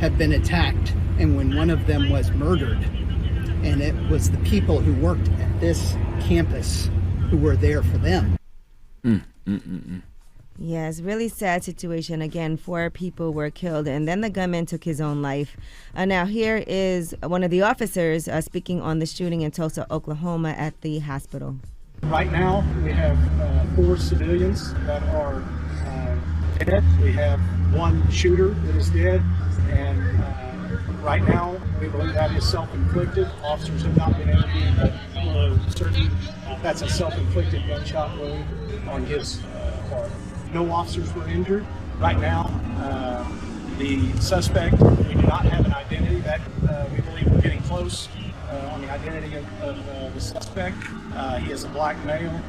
have been attacked and when one of them was murdered. And it was the people who worked at this campus who were there for them. Yeah, it's a really sad situation. Again, 4 people were killed, and then the gunman took his own life. Now, here is one of the officers speaking on the shooting in Tulsa, Oklahoma at the hospital. Right now, we have 4 civilians that are dead. We have 1 shooter that is dead, and right now, we believe that is self-inflicted. Officers have not been able to be certain that's a self-inflicted gunshot wound on his part. No officers were injured. Right now, the suspect, we do not have an identity. That we believe we're getting close on the identity of the suspect. He is a black male,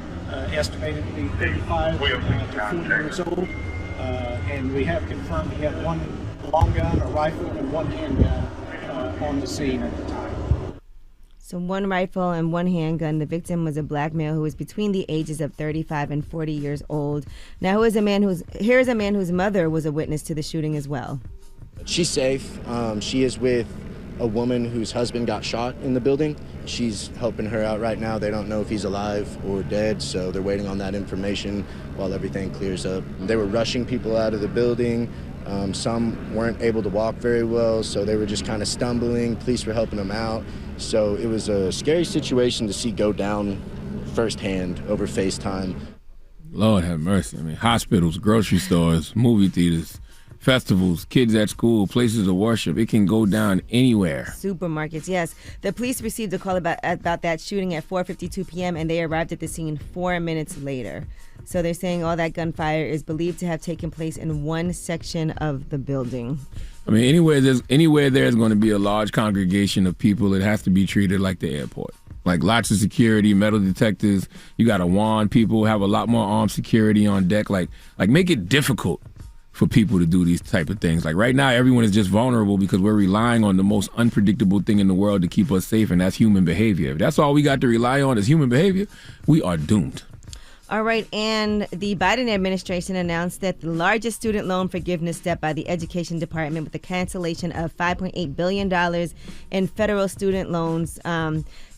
estimated to be 35 to 40 years old, and we have confirmed he had 1 long gun, a rifle, and 1 handgun on the scene at the time. So 1 rifle and 1 handgun. The victim was a black male who was between the ages of 35 and 40 years old. Now, here's a man whose mother was a witness to the shooting as well. She's safe. She is with a woman whose husband got shot in the building. She's helping her out right now. They don't know if he's alive or dead, so they're waiting on that information while everything clears up. They were rushing people out of the building. Some weren't able to walk very well, so they were just kind of stumbling. Police were helping them out. So it was a scary situation to see go down firsthand over FaceTime. Lord have mercy. I mean, hospitals, grocery stores, movie theaters, festivals, kids at school, places of worship. It can go down anywhere. Supermarkets, yes. The police received a call about that shooting at 4:52 p.m. and they arrived at the scene 4 minutes later. So they're saying all that gunfire is believed to have taken place in 1 section of the building. I mean, anywhere there's going to be a large congregation of people, it has to be treated like the airport. Like lots of security, metal detectors. You got to warn people, have a lot more armed security on deck. Like make it difficult for people to do these type of things. Like right now, everyone is just vulnerable because we're relying on the most unpredictable thing in the world to keep us safe, and that's human behavior. If that's all we got to rely on is human behavior, we are doomed. All right, and the Biden administration announced that the largest student loan forgiveness step by the Education Department with the cancellation of $5.8 billion in federal student loans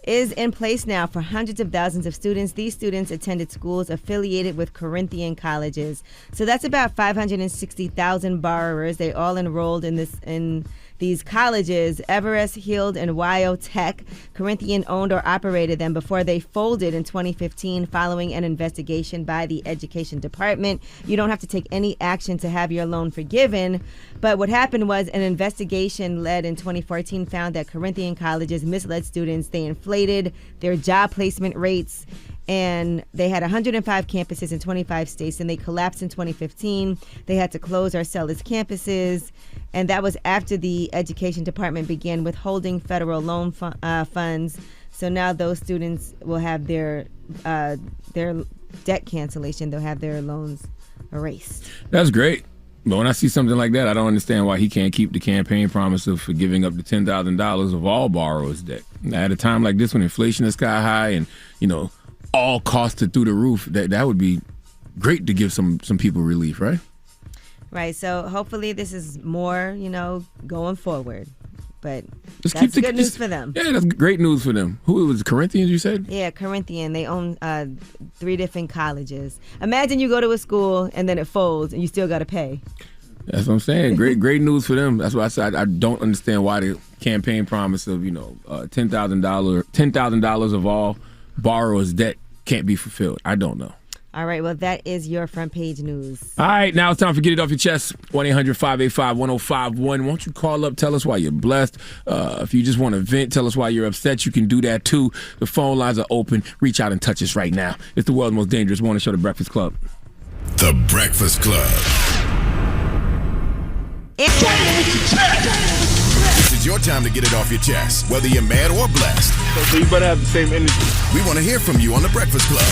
is in place now for hundreds of thousands of students. These students attended schools affiliated with Corinthian colleges. So that's about 560,000 borrowers. They all enrolled in these colleges. Everest, Hield, and Wyo Tech. Corinthian owned or operated them before they folded in 2015 following an investigation by the Education Department. You don't have to take any action to have your loan forgiven. But what happened was an investigation led in 2014 found that Corinthian colleges misled students. They inflated their job placement rates, and they had 105 campuses in 25 states, and they collapsed in 2015. They had to close or sell its campuses, and that was after the Education Department began withholding federal loan funds. So now those students will have their debt cancellation. They'll have their loans erased. That's great. But when I see something like that, I don't understand why he can't keep the campaign promise of forgiving up to $10,000 of all borrowers' debt. At a time like this when inflation is sky high and, all costs are through the roof, that would be great to give some people relief, right? Right. So hopefully this is more, going forward. But Just that's good news for them. Yeah, that's great news for them. Who was it, Corinthians, you said? Yeah, Corinthian. They own 3 different colleges. Imagine you go to a school and then it folds and you still got to pay. That's what I'm saying. Great news for them. That's why I said I don't understand why the campaign promise of $10,000 of all borrowers' debt can't be fulfilled. I don't know. All right, well, that is your front page news. All right, now it's time for Get It Off Your Chest. 1-800-585-1051. Why don't you call up, tell us why you're blessed. If you just want to vent, tell us why you're upset, you can do that too. The phone lines are open. Reach out and touch us right now. It's the world's most dangerous morning show, The Breakfast Club. The Breakfast Club. This is your time to get it off your chest, whether you're mad or blessed. So you better have the same energy. We want to hear from you on The Breakfast Club.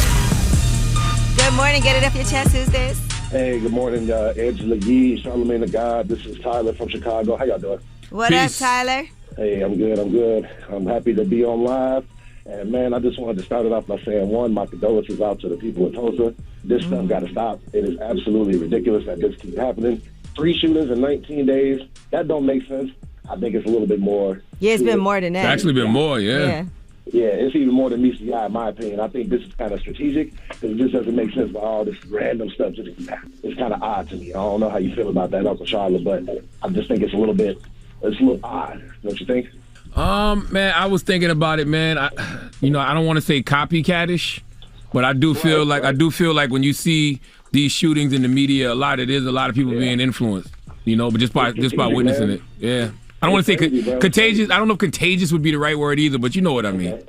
Good morning. Get it off your chest. Who's this? Hey, good morning, Angela Yee, Charlamagne the God. This is Tyler from Chicago. How y'all doing? What Peace. up, Tyler? Hey, I'm good. I'm happy to be on live. And, man, I just wanted to start it off by saying, one, my condolences out to the people of Tulsa. This stuff got to stop. It is absolutely ridiculous that this keeps happening. 3 shootings in 19 days. That don't make sense. I think it's a little bit more. Yeah, it's been more than that. It's actually been more, Yeah. Yeah, it's even more than meets the eye, in my opinion. I think this is kind of strategic because it just doesn't make sense with all this random stuff. It's kind of odd to me. I don't know how you feel about that, Uncle Charlotte, but I just think it's a little odd. Don't you think? Man, I was thinking about it, man. I don't want to say copycatish, but I do feel like when you see these shootings in the media, a lot of people being influenced, but just by witnessing it. Yeah. I don't want to say contagious. I don't know if contagious would be the right word either, but you know what I mean.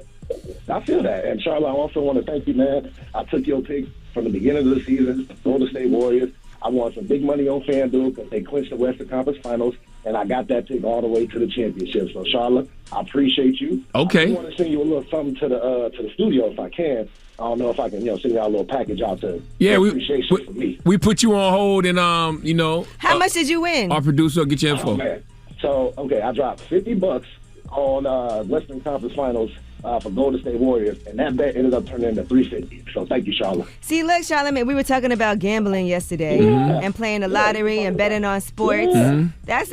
I feel that. And Charlotte, I also want to thank you, man. I took your pick from the beginning of the season, Golden State Warriors. I won some big money on FanDuel because they clinched the Western Conference Finals, and I got that pick all the way to the championship. So, Charlotte, I appreciate you. Okay. I want to send you a little something to the studio if I can. I don't know if I can, send you out a little package out to appreciation for me. We put you on hold, and How much did you win? Our producer will get your info. Oh, man. So, I dropped $50 on Western Conference Finals for Golden State Warriors, and that bet ended up turning into $350. So thank you, Charlotte. See, look, Charlamagne, we were talking about gambling yesterday and playing the lottery and betting on sports. That's,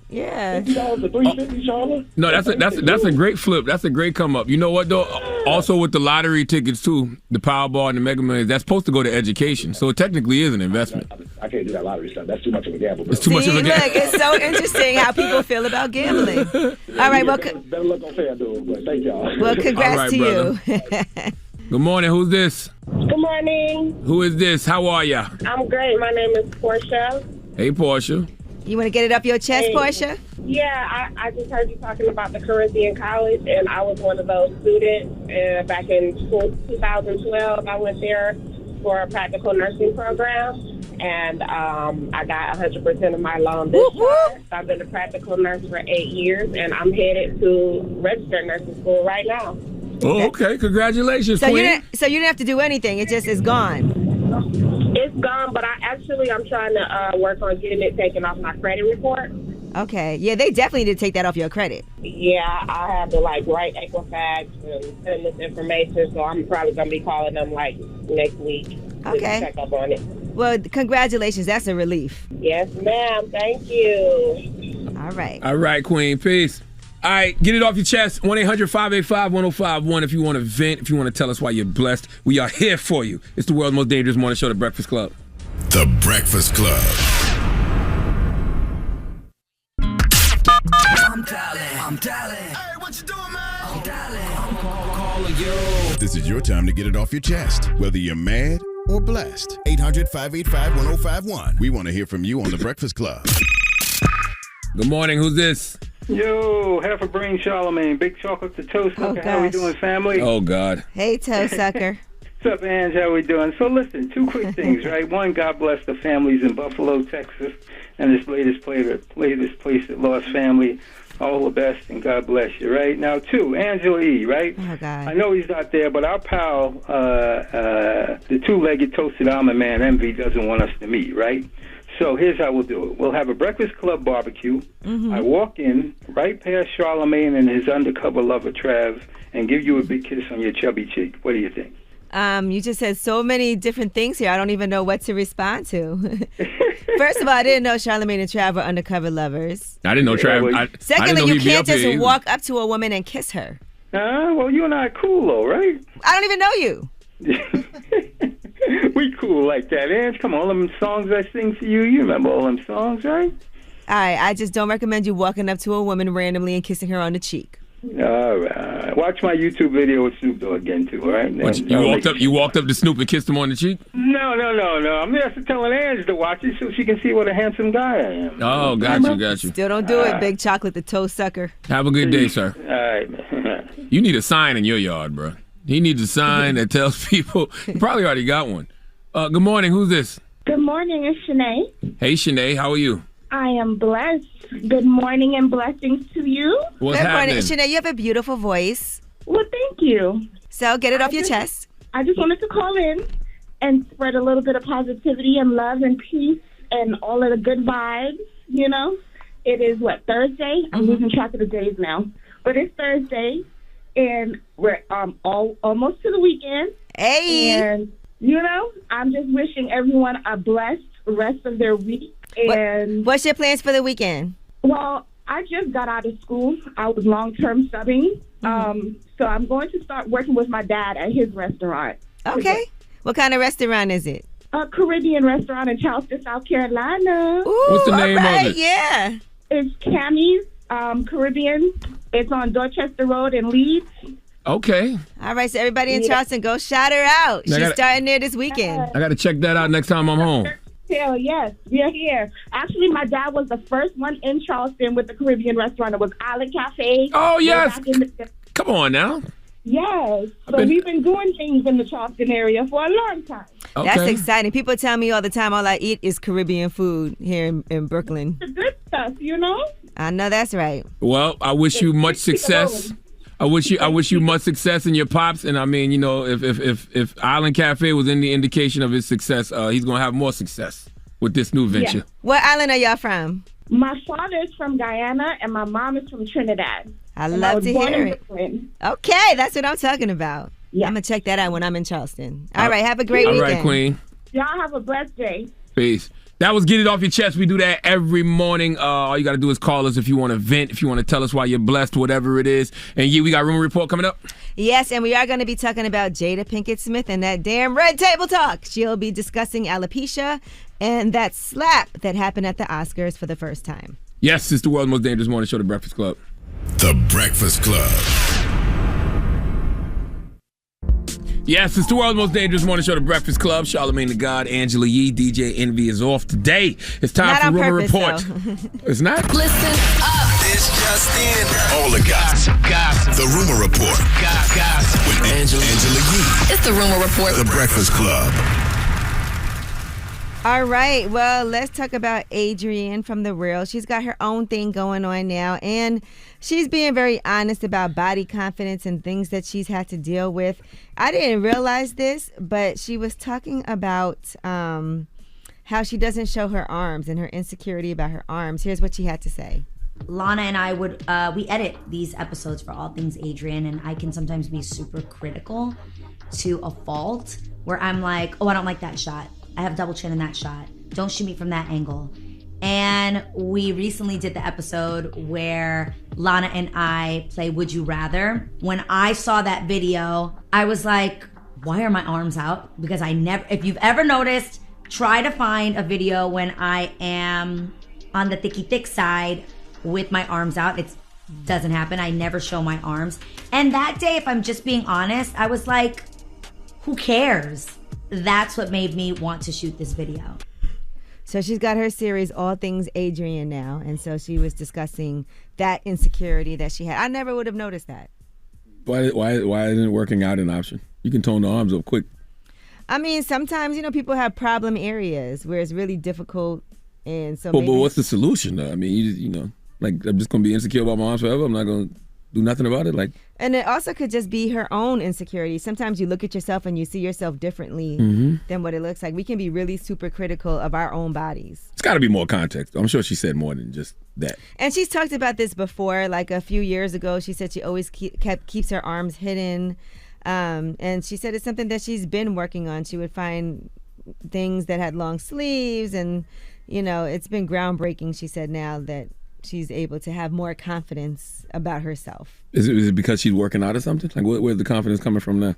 yeah. $50 to $350, Charlotte? No, that's a great flip. That's a great come up. You know what though? Also with the lottery tickets too, the Powerball and the Mega Millions, that's supposed to go to education. So it technically is an investment. I can't do that lottery stuff. That's too much of a gamble. Bro. It's too much of a gamble. Look, it's so interesting how people feel about gambling. All right, well, better look on FanDuel, but thank y'all. Well, congrats to brother. you. Good morning. Who's this? Good morning. Who is this? How are ya? I'm great. My name is Portia. Hey, Portia. You want to get it up your chest, Portia? Yeah, I just heard you talking about the Corinthian College, and I was one of those students. Back in 2012, I went there for a practical nursing program, and I got 100% of my loan discharged. I've been a practical nurse for 8 years, and I'm headed to registered nursing school right now. Oh, okay. Congratulations, so Queen. you didn't have to do anything. It just is gone. It's gone, but I'm trying to work on getting it taken off my credit report. Okay. Yeah, they definitely did take that off your credit. Yeah, I have to write Equifax and send this information, so I'm probably gonna be calling them next week. Okay. To check up on it. Well, congratulations. That's a relief. Yes, ma'am. Thank you. All right. All right, Queen. Peace. All right, get it off your chest. 1-800-585-1051 if you want to vent, if you want to tell us why you're blessed. We are here for you. It's the world's most dangerous morning show, The Breakfast Club. The Breakfast Club. I'm dialing. Hey, what you doing, man? I'm dialing. I'm calling you. This is your time to get it off your chest, whether you're mad or blessed. 800-585-1051. We want to hear from you on The Breakfast Club. Good morning. Who's this? Yo, half a brain Charlamagne, big chocolate to toast sucker. How we doing, family? Oh, God. Hey, toe sucker. What's up, Ange? How we doing? So listen, 2 quick things, right? One, God bless the families in Buffalo, Texas, and this latest place that lost family. All the best, and God bless you, right? Now, 2, Angela E., right? Oh, God. I know he's not there, but our pal, the two-legged toasted almond man, Envy, doesn't want us to meet, right? So here's how we'll do it. We'll have a Breakfast Club barbecue. Mm-hmm. I walk in right past Charlamagne and his undercover lover, Trav, and give you a big kiss on your chubby cheek. What do you think? You just said so many different things here. I don't even know what to respond to. First of all, I didn't know Charlamagne and Trav were undercover lovers. I didn't know Trav. Secondly, you can't just walk up to a woman and kiss her. Well, you and I are cool, though, right? I don't even know you. We cool like that, Ange. Come on, all them songs I sing for you. You remember all them songs, right? All right, I just don't recommend you walking up to a woman randomly and kissing her on the cheek. All right. Watch my YouTube video with Snoop Dogg again, too, all right? You walked up to Snoop and kissed him on the cheek? No. I'm just telling Ange to watch it so she can see what a handsome guy I am. Oh, got you. Still don't do it, big chocolate the toe sucker. Have a good day, sir. All right, man. You need a sign in your yard, bro. He needs a sign that tells people. He probably already got one. Good morning. Who's this? Good morning. It's Shanae. Hey, Shanae. How are you? I am blessed. Good morning and blessings to you. What's happening? Shanae, you have a beautiful voice. Well, thank you. So get it off your chest. I just wanted to call in and spread a little bit of positivity and love and peace and all of the good vibes, you know. It is, Thursday? I'm losing track of the days now. But it's Thursday, and we're almost to the weekend. Hey! And, you know, I'm just wishing everyone a blessed rest of their week. And what's your plans for the weekend? Well, I just got out of school. I was long-term subbing. So I'm going to start working with my dad at his restaurant. Okay. What kind of restaurant is it? A Caribbean restaurant in Charleston, South Carolina. Ooh, what's the name right, of it? Yeah. It's Cammy's Caribbean. It's on Dorchester Road in Leeds. Okay. All right, so everybody in Charleston, go shout her out. She's starting there this weekend. I got to check that out next time I'm home. Hell yes, we are here. Actually, my dad was the first one in Charleston with the Caribbean restaurant. It was Island Cafe. Oh, yes. Come on now. Yes. So we've been doing things in the Charleston area for a long time. Okay. That's exciting. People tell me all the time all I eat is Caribbean food here in Brooklyn. The good stuff, you know? I know that's right. Well, I wish you much success. I wish you much success in your pops. And I mean, you know, if Island Cafe was any indication of his success, he's gonna have more success with this new venture. Yeah. What island are y'all from? My father is from Guyana and my mom is from Trinidad. I love to hear it. Okay, that's what I'm talking about. Yeah. I'm gonna check that out when I'm in Charleston. All right, have a great weekend. All right, Queen. Y'all have a blessed day. Peace. That was Get It Off Your Chest. We do that every morning. All you got to do is call us if you want to vent, if you want to tell us why you're blessed, whatever it is. And we got Rumor Report coming up. Yes, and we are going to be talking about Jada Pinkett Smith and that damn Red Table Talk. She'll be discussing alopecia and that slap that happened at the Oscars for the first time. Yes, it's the world's most dangerous morning show, The Breakfast Club. The Breakfast Club. Yes, it's the world's most dangerous morning show, The Breakfast Club. Charlamagne the God, Angela Yee, DJ Envy is off today. It's time for Rumor Report. It's not? Listen up. It's just in. All the gossip. The Rumor Report. Gossip. With Angela Yee. It's the Rumor Report. The Breakfast Club. All right, well, let's talk about Adrienne from The Real. She's got her own thing going on now, and she's being very honest about body confidence and things that she's had to deal with. I didn't realize this, but she was talking about how she doesn't show her arms and her insecurity about her arms. Here's what she had to say. Lana and I would, we edit these episodes for All Things Adrienne, and I can sometimes be super critical to a fault where I'm like, oh, I don't like that shot. I have double chin in that shot. Don't shoot me from that angle. And we recently did the episode where Lana and I play Would You Rather. When I saw that video, I was like, why are my arms out? Because if you've ever noticed, try to find a video when I am on the thick side with my arms out. It doesn't happen. I never show my arms. And that day, if I'm just being honest, I was like, who cares? That's what made me want to shoot this video. So she's got her series, All Things Adrienne, now. And so she was discussing that insecurity that she had. I never would have noticed that. Why isn't working out an option? You can tone the arms up quick. I mean, sometimes, people have problem areas where it's really difficult. And so but what's the solution, though? I mean, like, I'm just going to be insecure about my arms forever. I'm not going to do nothing about it. And it also could just be her own insecurity. Sometimes you look at yourself and you see yourself differently than what it looks like. We can be really super critical of our own bodies. It's got to be more context. I'm sure she said more than just that. And she's talked about this before. Like a few years ago, she said she always keeps her arms hidden. And she said it's something that she's been working on. She would find things that had long sleeves and, it's been groundbreaking, she said, now that she's able to have more confidence about herself. Is it because she's working out or something? Like, where's the confidence coming from now?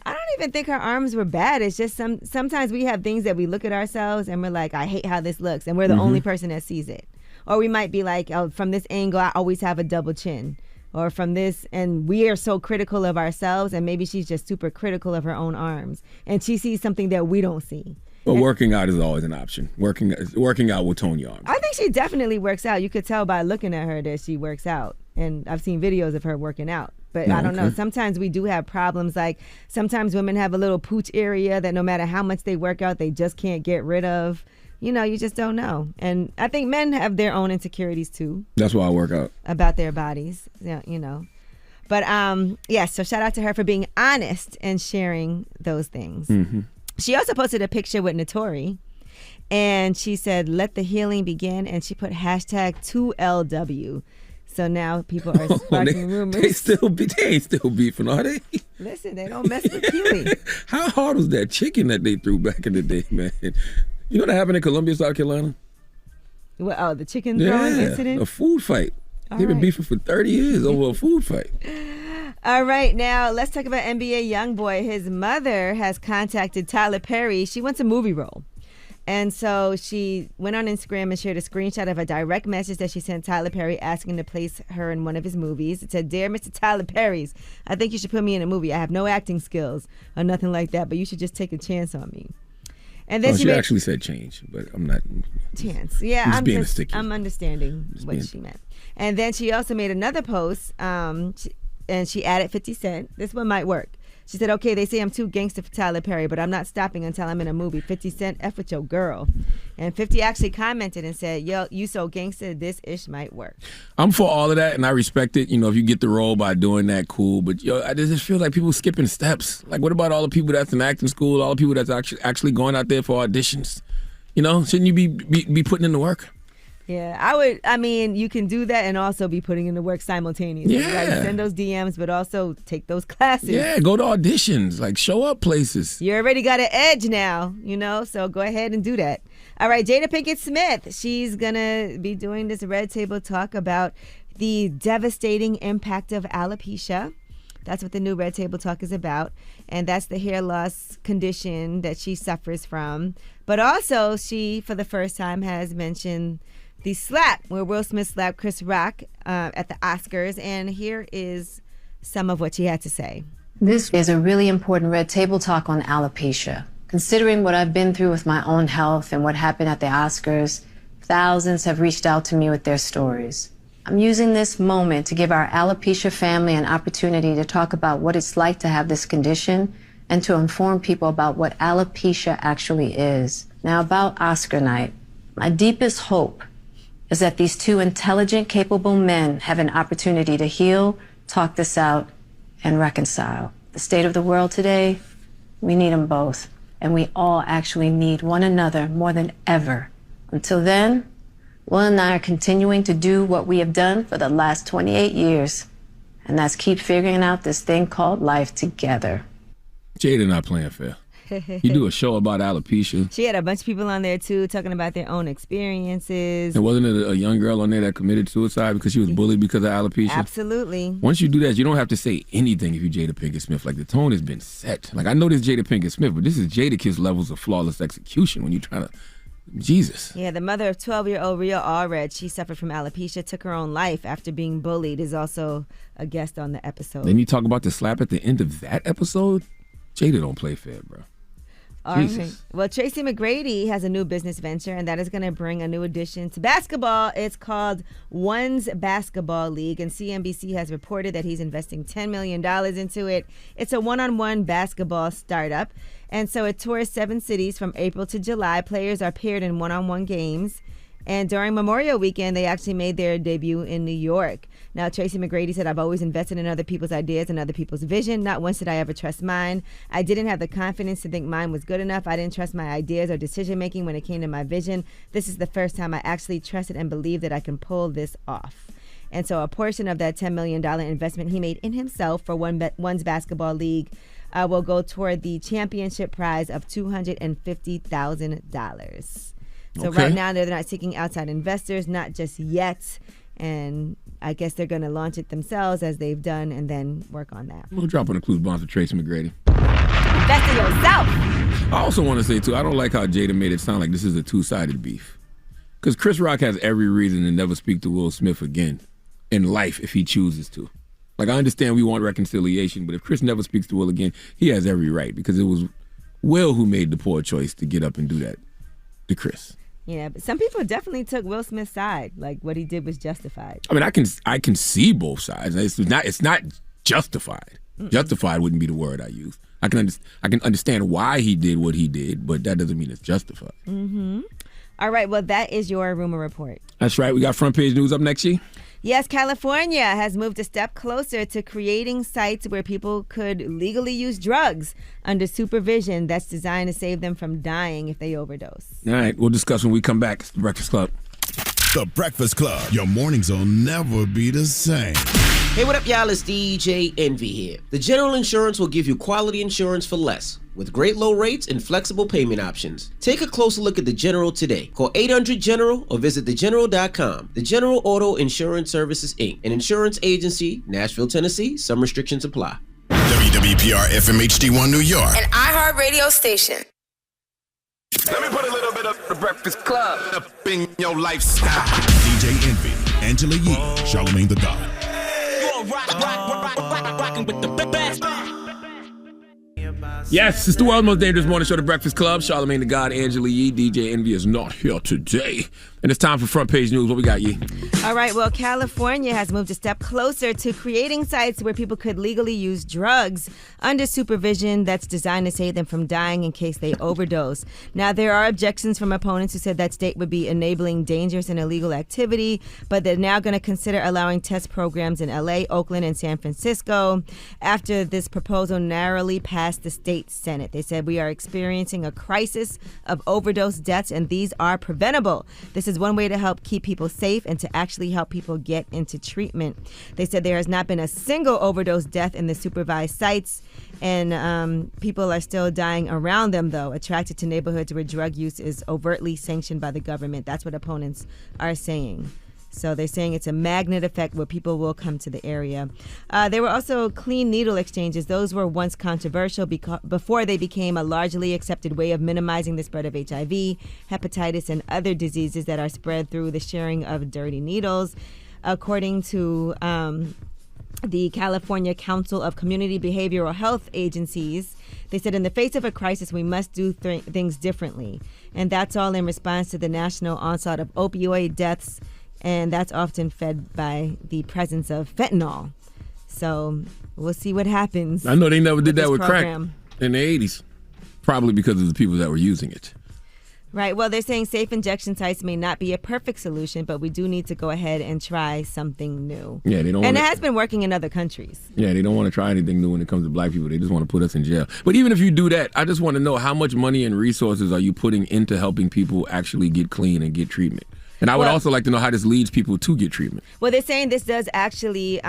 I don't even think her arms were bad. It's just sometimes we have things that we look at ourselves and we're like, I hate how this looks. And we're the only person that sees it. Or we might be like, oh, from this angle, I always have a double chin. Or from this, and we are so critical of ourselves, and maybe she's just super critical of her own arms. And she sees something that we don't see. Well, working out is always an option. Working out will tone your arms. I think she definitely works out. You could tell by looking at her that she works out. And I've seen videos of her working out. But I don't know. Sometimes we do have problems. Like sometimes women have a little pooch area that no matter how much they work out, they just can't get rid of. You just don't know. And I think men have their own insecurities too. That's why I work out. About their bodies, But so shout out to her for being honest and sharing those things. Mm-hmm. She also posted a picture with Notori, and she said, let the healing begin, and she put hashtag 2LW. So now people are sparking rumors. They ain't still beefing, are they? Listen, they don't mess with Keely. How hard was that chicken that they threw back in the day, man? You know what happened in Columbia, South Carolina? Well, the chicken throwing incident? A food fight. They've been beefing for 30 years over a food fight. All right, now let's talk about NBA YoungBoy. His mother has contacted Tyler Perry. She wants a movie role. And so she went on Instagram and shared a screenshot of a direct message that she sent Tyler Perry asking to place her in one of his movies. It said, "Dear Mr. Tyler Perry, I think you should put me in a movie. I have no acting skills or nothing like that, but you should just take a chance on me." And then she actually said change, but I'm not. Chance. Yeah, I'm understanding what she meant. And then she also made another post, and she added 50 Cent. This one might work. She said, "Okay, they say I'm too gangster for Tyler Perry, but I'm not stopping until I'm in a movie. 50 Cent, F with your girl." And 50 actually commented and said, "Yo, you so gangster, this ish might work." I'm for all of that, and I respect it. You know, if you get the role by doing that, cool. But I just feel like people skipping steps. Like, what about all the people that's in acting school, all the people that's actually going out there for auditions? You know, shouldn't you be putting in the work? Yeah, I mean, you can do that and also be putting in the work simultaneously. Yeah. Right? Send those DMs, but also take those classes. Yeah, go to auditions. Like, show up places. You already got an edge now, so go ahead and do that. All right, Jada Pinkett Smith. She's going to be doing this Red Table Talk about the devastating impact of alopecia. That's what the new Red Table Talk is about. And that's the hair loss condition that she suffers from. But also, she, for the first time, has mentioned the slap where Will Smith slapped Chris Rock at the Oscars. And here is some of what she had to say. This is a really important Red Table Talk on alopecia. Considering what I've been through with my own health and what happened at the Oscars, thousands have reached out to me with their stories. I'm using this moment to give our alopecia family an opportunity to talk about what it's like to have this condition and to inform people about what alopecia actually is. Now, about Oscar night, my deepest hope is that these two intelligent, capable men have an opportunity to heal, talk this out, and reconcile. The state of the world today, we need them both. And we all actually need one another more than ever. Until then, Will and I are continuing to do what we have done for the last 28 years. And that's keep figuring out this thing called life together. Jada not playing fair. You do a show about alopecia. She had a bunch of people on there, too, talking about their own experiences. And wasn't it a young girl on there that committed suicide because she was bullied because of alopecia? Absolutely. Once you do that, you don't have to say anything if you Jada Pinkett Smith. Like, the tone has been set. Like, I know this Jada Pinkett Smith, but this is Jadakiss levels of flawless execution when you're trying to... Jesus. Yeah, the mother of 12-year-old Rhea Allred, she suffered from alopecia, took her own life after being bullied, is also a guest on the episode. Then you talk about the slap at the end of that episode? Jada don't play fair, bro. All right. Well, Tracy McGrady has a new business venture, and that is going to bring a new addition to basketball. It's called One's Basketball League, and CNBC has reported that he's investing $10 million into it. It's a one-on-one basketball startup, and so it tours 7 cities from April to July. Players are paired in one-on-one games, and during Memorial Weekend, they actually made their debut in New York. Now, Tracy McGrady said, "I've always invested in other people's ideas and other people's vision. Not once did I ever trust mine. I didn't have the confidence to think mine was good enough. I didn't trust my ideas or decision-making when it came to my vision. This is the first time I actually trusted and believed that I can pull this off." And so a portion of that $10 million investment he made in himself for One's Basketball League will go toward the championship prize of $250,000. So right now, they're not seeking outside investors, not just yet. And I guess they're going to launch it themselves as they've done and then work on that. We'll drop on the clues bonds for Tracy McGrady. Invest in yourself. I also want to say, too, I don't like how Jada made it sound like this is a two-sided beef. Because Chris Rock has every reason to never speak to Will Smith again in life if he chooses to. Like, I understand we want reconciliation, but if Chris never speaks to Will again, he has every right because it was Will who made the poor choice to get up and do that to Chris. Yeah, but some people definitely took Will Smith's side. Like, what he did was justified. I mean, I can see both sides. It's not justified. Mm-mm. Justified wouldn't be the word I use. I can understand why he did what he did, but that doesn't mean it's justified. Mm-hmm. All right, well, that is your rumor report. That's right. We got front page news up next, G. Yes, California has moved a step closer to creating sites where people could legally use drugs under supervision that's designed to save them from dying if they overdose. All right, we'll discuss when we come back. It's The Breakfast Club. The Breakfast Club. Your mornings will never be the same. Hey, what up, y'all? It's DJ Envy here. The General Insurance will give you quality insurance for less, with great low rates and flexible payment options. Take a closer look at The General today. Call 800-GENERAL or visit thegeneral.com. The General Auto Insurance Services, Inc., an insurance agency, Nashville, Tennessee. Some restrictions apply. WWPR FM HD1 New York. An iHeart radio station. Let me put a little bit of the Breakfast Club up in your lifestyle. DJ Envy, Angela Yee, Charlamagne the God. Rockin' with the best. Yes, it's the world's most dangerous morning show, The Breakfast Club. Charlamagne the God, Angela Yee. DJ Envy is not here today. And it's time for front page news. What we got, Yee? All right, well, California has moved a step closer to creating sites where people could legally use drugs under supervision that's designed to save them from dying in case they overdose. Now, there are objections from opponents who said that state would be enabling dangerous and illegal activity, but they're now going to consider allowing test programs in L.A., Oakland, and San Francisco after this proposal narrowly passed the state Senate. They said, we are experiencing a crisis of overdose deaths, and these are preventable. This is one way to help keep people safe and to actually help people get into treatment. They said there has not been a single overdose death in the supervised sites, and people are still dying around them, though, attracted to neighborhoods where drug use is overtly sanctioned by the government. That's what opponents are saying. So they're saying it's a magnet effect where people will come to the area. There were also clean needle exchanges. Those were once controversial before they became a largely accepted way of minimizing the spread of HIV, hepatitis, and other diseases that are spread through the sharing of dirty needles. According to the California Council of Community Behavioral Health Agencies, they said in the face of a crisis, we must do things differently. And that's all in response to the national onslaught of opioid deaths, and that's often fed by the presence of fentanyl. So we'll see what happens. I know they never did that with program. crack in the 80s, probably because of the people that were using it. Right. Well, they're saying safe injection sites may not be a perfect solution, but we do need to go ahead and try something new. Yeah, they don't. And it has been working in other countries. Yeah, they don't want to try anything new when it comes to black people. They just want to put us in jail. But even if you do that, I just want to know how much money and resources are you putting into helping people actually get clean and get treatment? And I would also like to know how this leads people to get treatment. Well, they're saying this does actually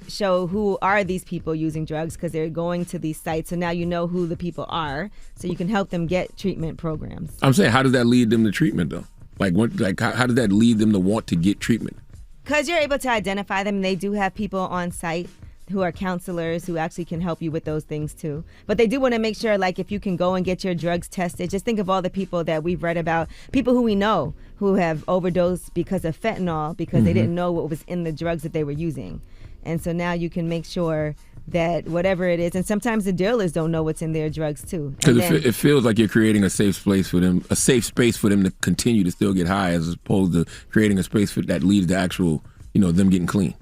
show who are these people using drugs, because they're going to these sites. So now you know who the people are, so you can help them get treatment programs. I'm saying, how does that lead them to treatment, though? How does that lead them to want to get treatment? Because you're able to identify them. They do have people on site who are counselors who actually can help you with those things too. But they do want to make sure, like, if you can go and get your drugs tested, just think of all the people that we've read about, people who we know who have overdosed because of fentanyl, because they didn't know what was in the drugs that they were using. And so now you can make sure that whatever it is, and sometimes the dealers don't know what's in their drugs too. Because it feels like you're creating a safe space for them to continue to still get high, as opposed to creating a space that leads to actual, them getting clean.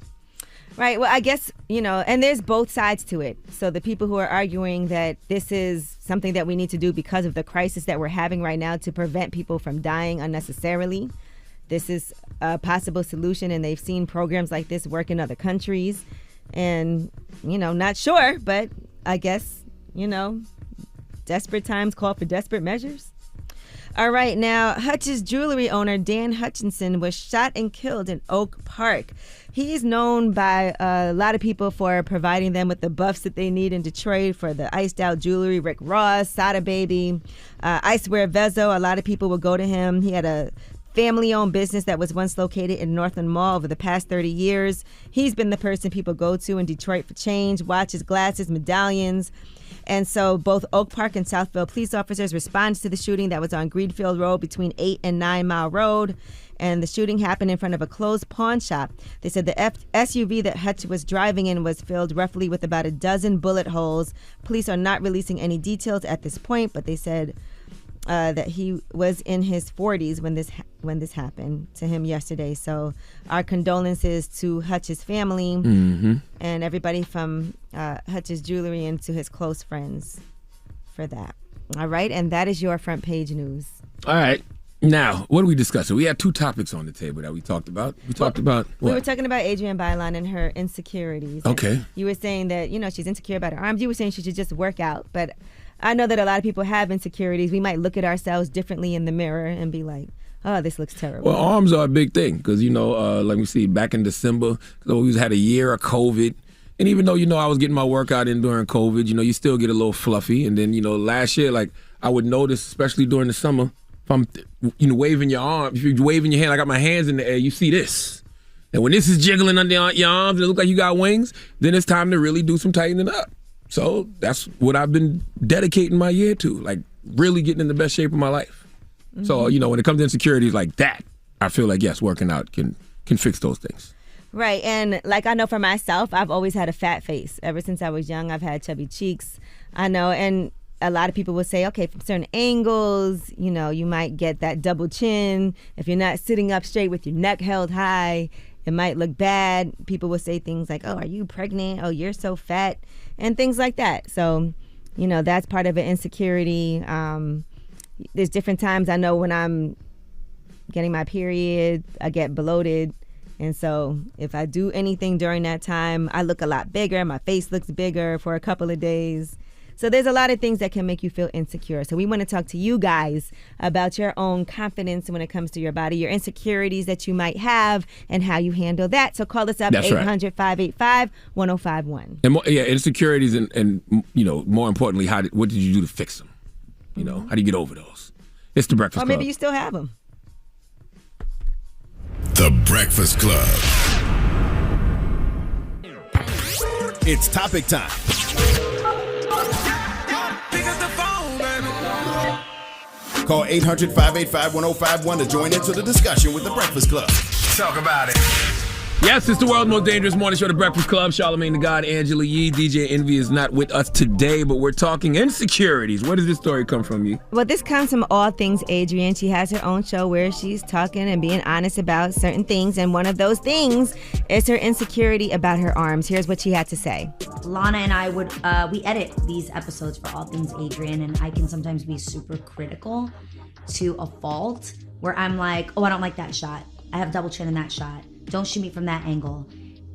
Right. Well, I guess, and there's both sides to it. So the people who are arguing that this is something that we need to do because of the crisis that we're having right now to prevent people from dying unnecessarily. This is a possible solution, and they've seen programs like this work in other countries. And, not sure, but I guess, desperate times call for desperate measures. All right, now, Hutch's jewelry owner, Dan Hutchinson, was shot and killed in Oak Park. He's known by a lot of people for providing them with the buffs that they need in Detroit for the iced out jewelry, Rick Ross, Sada Baby, Icewear Vezo. A lot of people would go to him. He had a family-owned business that was once located in Northland Mall. Over the past 30 years, he's been the person people go to in Detroit for change, watches, glasses, medallions. And so both Oak Park and Southfield police officers responded to the shooting that was on Greenfield Road between 8 and 9 Mile Road. And the shooting happened in front of a closed pawn shop. They said the SUV that Hutch was driving in was filled roughly with about a dozen bullet holes. Police are not releasing any details at this point, but they said that he was in his 40s when this happened to him yesterday. So our condolences to Hutch's family and everybody from Hutch's Jewelry and to his close friends for that. All right, and that is your front page news. All right. Now, what are we discussing? We had two topics on the table that we talked about. We talked about what? We were talking about Adrienne Bailon and her insecurities. Okay. You were saying that, she's insecure about her arms. You were saying she should just work out. But I know that a lot of people have insecurities. We might look at ourselves differently in the mirror and be like, oh, this looks terrible. Well, arms are a big thing because, let me see, back in December, we had a year of COVID. And even though, I was getting my workout in during COVID, you still get a little fluffy. And then, last year, like, I would notice, especially during the summer, if I'm, waving your arm, if you're waving your hand, I got my hands in the air, you see this. And when this is jiggling under your arms and it looks like you got wings, then it's time to really do some tightening up. So that's what I've been dedicating my year to, like really getting in the best shape of my life. Mm-hmm. So, when it comes to insecurities like that, I feel like, yes, working out can fix those things. Right. And like I know for myself, I've always had a fat face. Ever since I was young, I've had chubby cheeks. I know. And a lot of people will say, okay, from certain angles, you might get that double chin. If you're not sitting up straight with your neck held high, it might look bad. People will say things like, oh, are you pregnant? Oh, you're so fat, and things like that. So, that's part of an insecurity. There's different times I know when I'm getting my period, I get bloated. And so if I do anything during that time, I look a lot bigger. My face looks bigger for a couple of days. So there's a lot of things that can make you feel insecure. So we want to talk to you guys about your own confidence when it comes to your body, your insecurities that you might have, and how you handle that. So call us up, 800-585-1051. And insecurities and more importantly, what did you do to fix them? How do you get over those? It's The Breakfast Club. Or maybe you still have them. The Breakfast Club. It's topic time. Call 800-585-1051 to join into the discussion with The Breakfast Club. Talk about it. Yes, it's the world's most dangerous morning show, The Breakfast Club. Charlamagne the God, Angela Yee. DJ Envy is not with us today, but we're talking insecurities. Where does this story come from, Yee? Well, this comes from All Things Adrian. She has her own show where she's talking and being honest about certain things, and one of those things is her insecurity about her arms. Here's what she had to say. Lana and I we edit these episodes for All Things Adrian, and I can sometimes be super critical to a fault where I'm like, oh, I don't like that shot. I have double chin in that shot. Don't shoot me from that angle.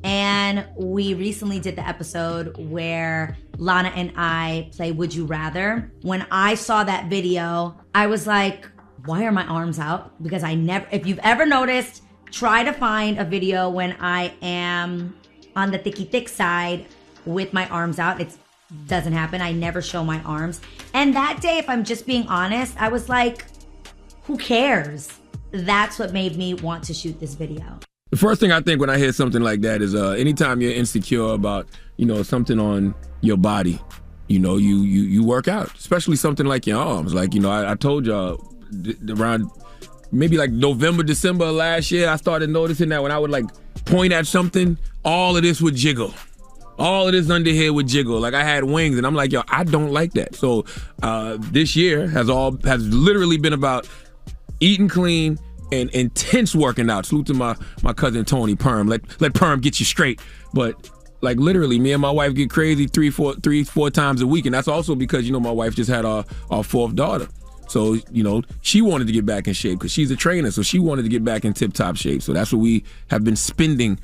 And we recently did the episode where Lana and I play Would You Rather. When I saw that video, I was like, why are my arms out? Because if you've ever noticed, try to find a video when I am on the thick side with my arms out. It doesn't happen. I never show my arms. And that day, if I'm just being honest, I was like, who cares? That's what made me want to shoot this video. The first thing I think when I hear something like that is anytime you're insecure about, something on your body, you work out, especially something like your arms. Like, I told y'all around maybe like November, December of last year, I started noticing that when I would like point at something, all of this would jiggle. All of this under here would jiggle. Like I had wings, and I'm like, I don't like that. So this year has literally been about eating clean and intense working out. Salute to my cousin Tony Perm. Let Perm get you straight. But like literally, me and my wife get crazy three, four times a week, and that's also because my wife just had our fourth daughter. So she wanted to get back in shape because she's a trainer, so she wanted to get back in tip-top shape. So that's what we have been spending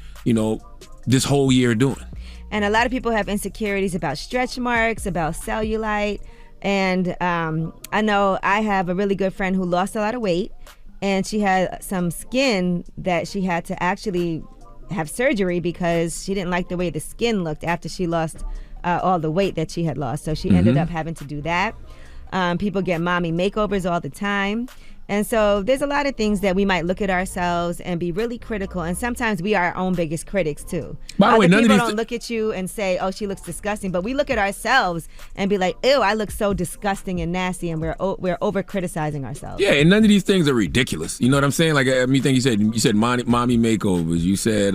this whole year doing. And a lot of people have insecurities about stretch marks, about cellulite. And I know I have a really good friend who lost a lot of weight, and she had some skin that she had to actually have surgery because she didn't like the way the skin looked after she lost all the weight that she had lost. So she ended up having to do that. People get mommy makeovers all the time. And so there's a lot of things that we might look at ourselves and be really critical. And sometimes we are our own biggest critics too. By the way, people don't look at you and say, oh, she looks disgusting. But we look at ourselves and be like, ew, I look so disgusting and nasty. And we're over criticizing ourselves. Yeah, and none of these things are ridiculous. You know what I'm saying? Like, I mean, you said mommy makeovers. You said,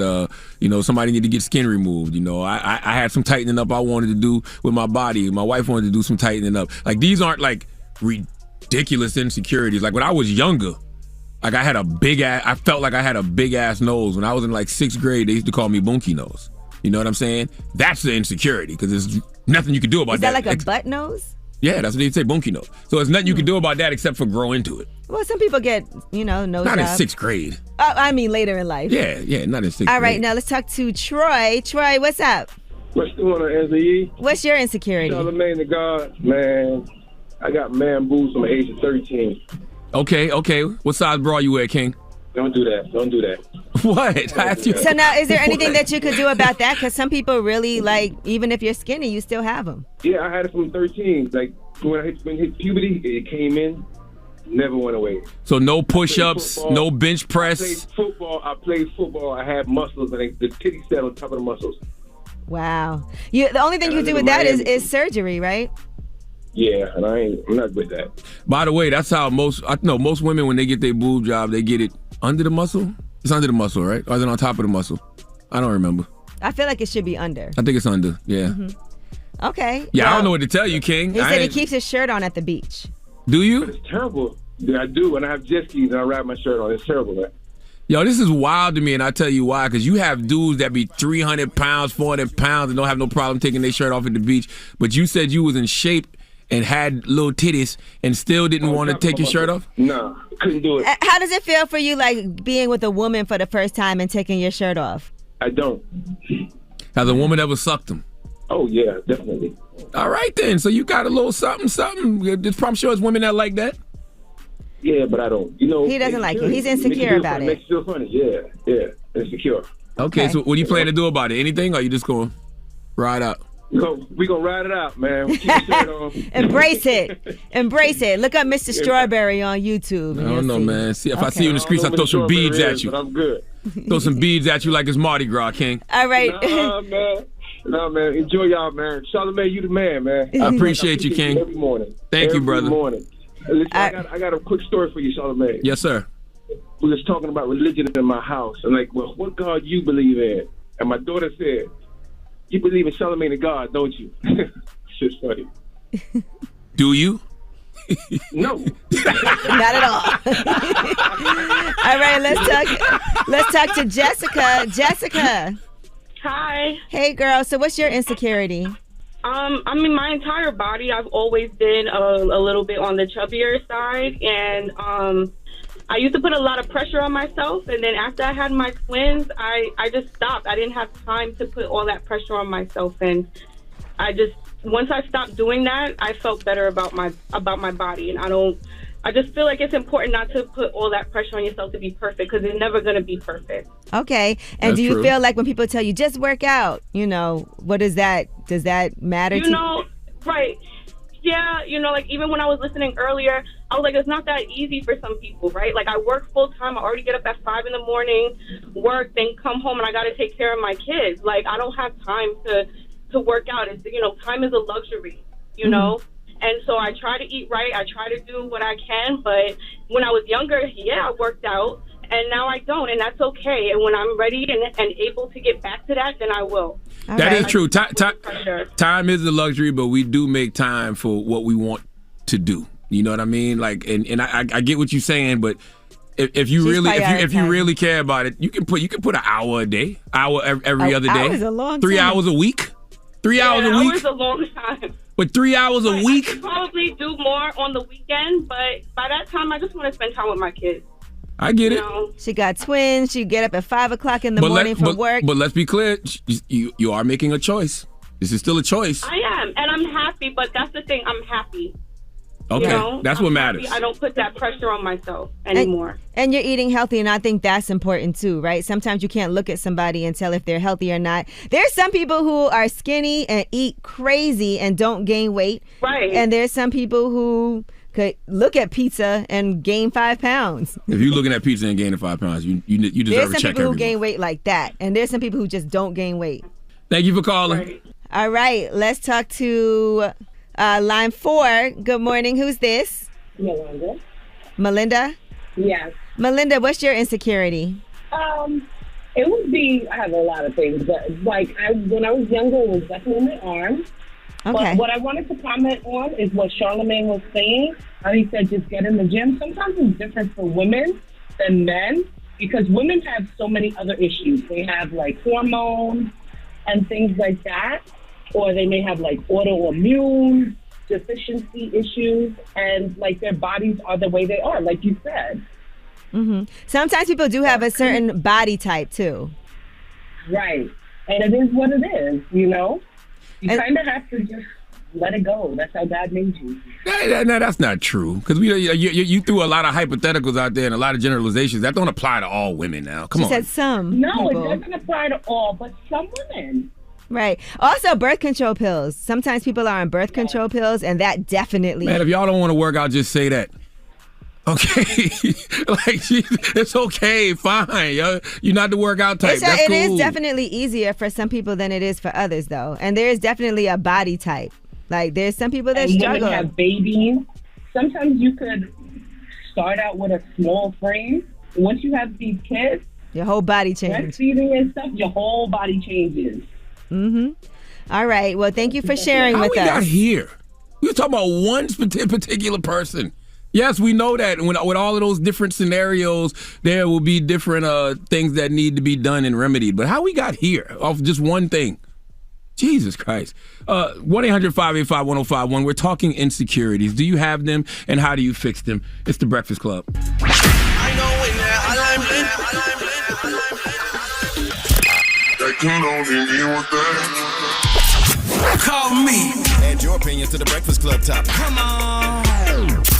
somebody need to get skin removed. I had some tightening up I wanted to do with my body. My wife wanted to do some tightening up. Like, these aren't like ridiculous insecurities. Like when I was younger, like I felt like I had a big ass nose. When I was in like 6th grade, they used to call me Bunky Nose. You know what I'm saying? That's the insecurity because there's nothing you can do about that. Is that like a butt nose? Yeah, that's what they say, Bunky Nose. So there's nothing you can do about that except for grow into it. Well, some people get, nose Not in 6th grade. Oh, I mean later in life. Yeah, not in 6th grade. All right, now let's talk to Troy. Troy, what's up? What's going on, Angela? What's your insecurity? Charlamagne the God, man. I got man boobs from the age of 13. Okay. What size bra you wear, King? Don't do that. What? I asked you. So now, is there anything that you could do about that? Because some people really, like, even if you're skinny, you still have them. Yeah, I had it from 13. Like, when I hit puberty, it came in, never went away. So no push-ups, no bench press. I played football. I had muscles, and the titty sat on top of the muscles. Wow. The only thing you do with that is surgery, right? Yeah, and I'm not with that. By the way, that's how most women, when they get their boob job, they get it under the muscle. It's under the muscle, right? Or is it on top of the muscle? I don't remember. I feel like it should be under. I think it's under, yeah. Mm-hmm. Okay. Yeah, well, I don't know what to tell you, King. He said he keeps his shirt on at the beach. Do you? But it's terrible. Yeah, I do. When I have jet skis and I wrap my shirt on, it's terrible, man. Yo, this is wild to me, and I'll tell you why. Because you have dudes that be 300 pounds, 400 pounds, and don't have no problem taking their shirt off at the beach. But you said you was in shape and had little titties and still didn't want to take your shirt off? No, couldn't do it. How does it feel for you, like, being with a woman for the first time and taking your shirt off? I don't. Has a woman ever sucked him? Oh, yeah, definitely. All right, then. So you got a little something. I'm sure it's women that like that. Yeah, but I don't. You know, he doesn't like it. He's insecure about it. Makes you feel funny. Yeah, insecure. Okay, so what do you plan to do about it? Anything, or you just going to ride out? We gonna ride it out, man. We keep the shirt on. Embrace it. Look up Mr. Strawberry on YouTube. I don't know, man. See, if I see you in the streets, I throw some beads at you. But I'm good. Throw some beads at you like it's Mardi Gras, King. All right. Nah, man. Enjoy y'all, man. Charlamagne, you the man, man. I appreciate you, King. Every morning. Thank you, brother. Every morning. Listen, I got a quick story for you, Charlamagne. Yes, sir. We was talking about religion in my house. I'm like, well, what God you believe in? And my daughter said, you believe in Charlamagne the God, don't you? It's just funny. Do you? No. Not at all. All right, let's talk to Jessica. Jessica. Hi. Hey, girl. So what's your insecurity? I mean, my entire body, I've always been a little bit on the chubbier side, and I used to put a lot of pressure on myself, and then after I had my twins, I just stopped. I didn't have time to put all that pressure on myself, and once I stopped doing that, I felt better about my body, and I just feel like it's important not to put all that pressure on yourself to be perfect, because it's never going to be perfect. Okay. And do you feel like when people tell you just work out, what does that matter to you? Right. Yeah, like even when I was listening earlier, I was like, it's not that easy for some people, right? Like I work full time. I already get up at 5 a.m, work, then come home, and I got to take care of my kids. Like I don't have time to work out. It's, time is a luxury, you know? And so I try to eat right. I try to do what I can. But when I was younger, I worked out. And now I don't. And that's okay. And when I'm ready and able to get back to that, then I will. That is true. Time is a luxury, but we do make time for what we want to do. You know what I mean? Like, and I get what you're saying, but if you really care about it, you can put an hour a day, every other day. Hours a long 3 time. hours a week. 3 hours a week. Hours a long time. But 3 hours a week. I could probably do more on the weekend, but by that time, I just want to spend time with my kids. I get it. She got twins. She get up at 5 o'clock in the morning for work. But let's be clear. You are making a choice. This is still a choice. I am. And I'm happy. But that's the thing. I'm happy. Okay. That's what matters. I don't put that pressure on myself anymore. And you're eating healthy. And I think that's important too, right? Sometimes you can't look at somebody and tell if they're healthy or not. There's some people who are skinny and eat crazy and don't gain weight. Right. And there's some people who could look at pizza and gain 5 pounds. If you're looking at pizza and gaining 5 pounds, you deserve a check. There's some people who gain weight like that, and there's some people who just don't gain weight. Thank you for calling. Right. All right, let's talk to line 4. Good morning. Who's this? Melinda. Melinda? Yes. Melinda, what's your insecurity? It would be, I have a lot of things, but when I was younger, it was definitely my arm. Okay. But what I wanted to comment on is what Charlamagne was saying. How he said just get in the gym. Sometimes it's different for women than men because women have so many other issues. They have like hormones and things like that, or they may have like autoimmune deficiency issues, and like their bodies are the way they are, like you said. Mm-hmm. Sometimes people do have a certain body type too. Right. And it is what it is, You kind of have to just let it go. That's how God made you. No, that's not true. Because you threw a lot of hypotheticals out there and a lot of generalizations. That don't apply to all women now. Come on. She said some. No, people. it doesn't apply to all, but some women. Right. Also, birth control pills. Sometimes people are on birth control pills, and that definitely. Man, if y'all don't want to work out, just say that. Okay, it's okay, fine. You're not the workout type. That's cool. It is definitely easier for some people than it is for others, though. And there is definitely a body type. Like there's some people that struggle. Women have babies. Sometimes you could start out with a small frame. Once you have these kids, your whole body changes. Breastfeeding and stuff, your whole body changes. Mm-hmm. All right. Well, thank you for sharing with us. How we got here? We were talking about one particular person. Yes, we know that with all of those different scenarios, there will be different things that need to be done and remedied. But how we got here off just one thing? Jesus Christ. 1-800-585-1051. We're talking insecurities. Do you have them, and how do you fix them? It's The Breakfast Club. Call me. Add your opinion to The Breakfast Club topic. Come on.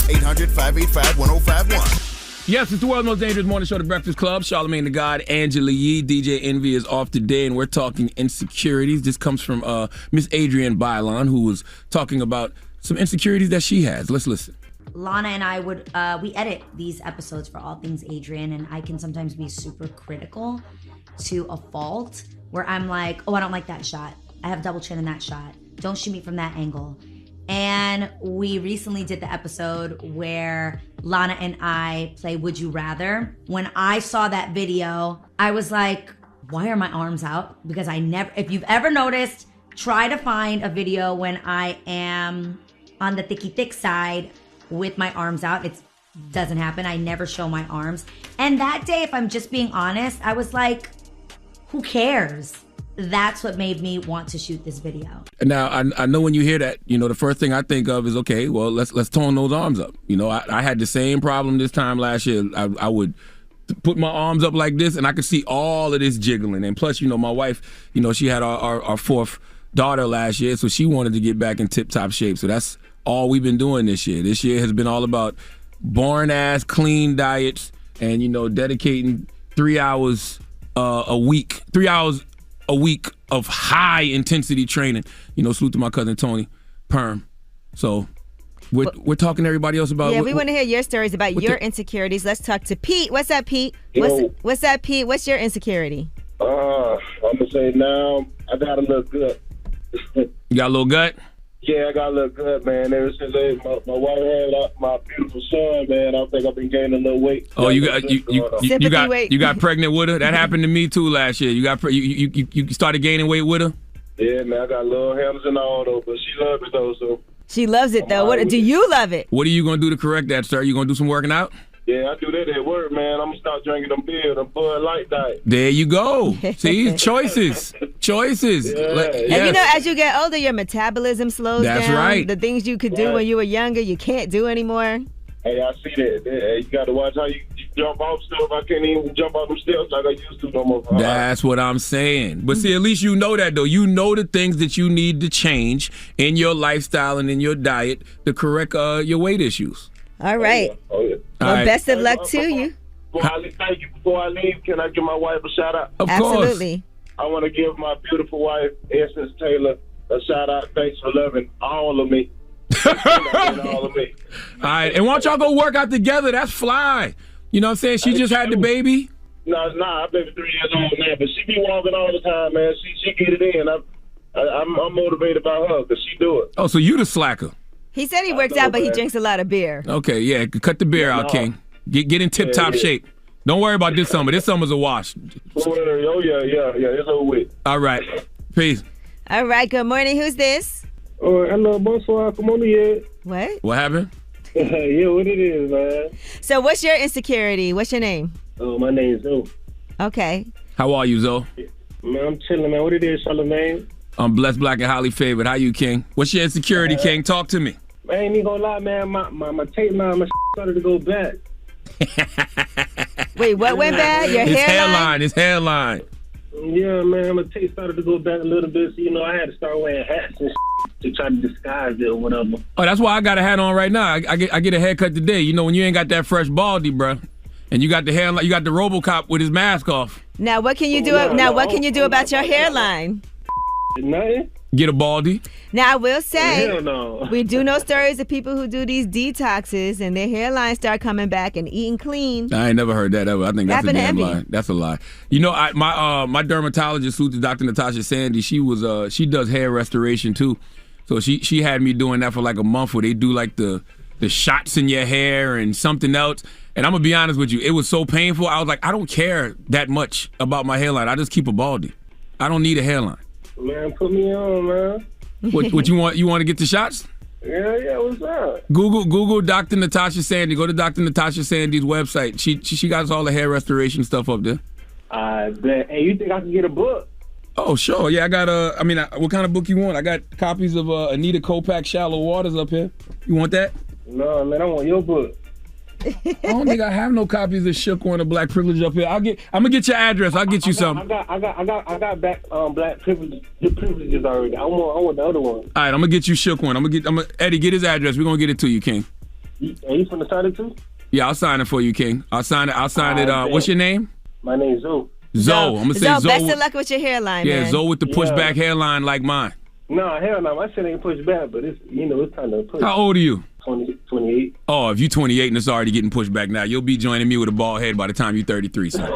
800-585-1051. Yes, it's the world's most dangerous morning show, The Breakfast Club. Charlamagne the God, Angela Yee, DJ Envy is off today, and we're talking insecurities. This comes from Miss Adrienne Bailon, who was talking about some insecurities that she has. Let's listen. Lana and I we edit these episodes for all things Adrienne, and I can sometimes be super critical to a fault where I'm like, oh, I don't like that shot. I have double chin in that shot. Don't shoot me from that angle. And we recently did the episode where Lana and I play Would You Rather. When I saw that video, I was like, why are my arms out? Because if you've ever noticed, try to find a video when I am on the thick side with my arms out. It doesn't happen. I never show my arms. And that day, if I'm just being honest, I was like, who cares? That's what made me want to shoot this video. Now, I know when you hear that, the first thing I think of is, okay, well, let's tone those arms up. I had the same problem this time last year. I would put my arms up like this, and I could see all of this jiggling. And plus, my wife, she had our fourth daughter last year, so she wanted to get back in tip-top shape. So that's all we've been doing this year. This year has been all about boring-ass, clean diets and, dedicating 3 hours a week. 3 hours a week of high intensity training. Salute to my cousin Tony Perm. So we're talking to everybody else about. Yeah, we want to hear your stories about your insecurities. Let's talk to Pete. What's up, Pete? What's up, Pete? What's your insecurity? I'm gonna say now I got a little gut. You got a little gut? Yeah, I got a little gut, man. Ever since my wife had my beautiful son, man, I think I've been gaining a little weight. Oh, you got pregnant with her? That happened to me too last year. You started gaining weight with her? Yeah, man, I got little hands and all though, but she loves it though. So she loves it though. What do you love it? What are you gonna do to correct that, sir? You gonna do some working out? Yeah, I do that at work, man. I'm gonna start drinking them beer, them Bud Light diet. There you go. See, choices. Yeah. And as you get older, your metabolism slows down. That's right. The things you could do when you were younger, you can't do anymore. Hey, I see that. Hey, you got to watch how you jump off stuff. I can't even jump off them steps like I used to no more. That's what I'm saying. But see, at least you know that, though. You know the things that you need to change in your lifestyle and in your diet to correct your weight issues. All right. Oh, yeah. Well, best of luck to you. Before I leave, can I give my wife a shout out? Of course. Absolutely. I want to give my beautiful wife, Essence Taylor, a shout out. Thanks for loving all of me. All right. And why don't y'all go work out together? That's fly. You know what I'm saying? She just had the baby. Nah, I'm baby 3 years old now, but she be walking all the time, man. She get it in. I'm motivated by her because she do it. Oh, so you the slacker. He said he works out, but he drinks a lot of beer. Okay, yeah. Cut the beer out, King. Get in tip-top shape. Don't worry about this summer. This summer's a wash. Oh, yeah. It's over with. All right. Peace. All right. Good morning. Who's this? Hello, bonsoir. Come on here. What? What happened? Yeah, what it is, man. So what's your insecurity? What's your name? Oh, my name's Zoe. Okay. How are you, Zoe? Man, I'm chilling, man. What it is, Charlamagne? I'm blessed, black, and highly favored. How you, King? What's your insecurity, King? Talk to me. I ain't even gonna lie, man. My tape line, my started to go back. Wait, what went bad? Your hairline? His hairline. Yeah, man. My tape started to go back a little bit. So, I had to start wearing hats and to try to disguise it or whatever. Oh, that's why I got a hat on right now. I get a haircut today. You know, when you ain't got that fresh baldy, bro, and you got the hair, you got the RoboCop with his mask off. Now, what can you do? What can you do about your hairline? Nothing. Get a baldy. Now, I will say, Hell no. we do know stories of people who do these detoxes and their hairlines start coming back and eating clean. I ain't never heard that ever. I think that's a damn Heavy. lie. That's a lie. You know, my dermatologist, who's Dr. Natasha Sandy, she does hair restoration too. So she had me doing that for like a month where they do like the shots in your hair and something else. And I'm gonna be honest with you, it was so painful. I was like, I don't care that much about my hairline. I just keep a baldy. I don't need a hairline. Man, put me on, man. What you want? You want to get the shots? Yeah, what's up? Google Dr. Natasha Sandy. Go to Dr. Natasha Sandy's website. She got all the hair restoration stuff up there. I bet. Hey, you think I can get a book? Oh, sure. Yeah, I got what kind of book you want? I got copies of Anita Kopak, Shallow Waters up here. You want that? No, man, I want your book. I don't think I have no copies of Shook One of Black Privilege up here. I'm gonna get your address. I'll get you some. I got back Black privileges already. I want the other one. All right, I'm gonna get you Shook One. Eddie, get his address. We're gonna get it to you, King. Are you finna sign it too? Yeah, I'll sign it for you, King. I'll sign it. What's your name? My name's Zoe. Zoe. I'm gonna say Zoe. Best of luck with your hairline, yeah, man. Zoe with the pushback hairline like mine. No, hell no. My shit ain't pushed back, but it's kind of pushed. How old are you? 28. Oh, if you're 28 and it's already getting pushed back now, you'll be joining me with a bald head by the time you're 33, son.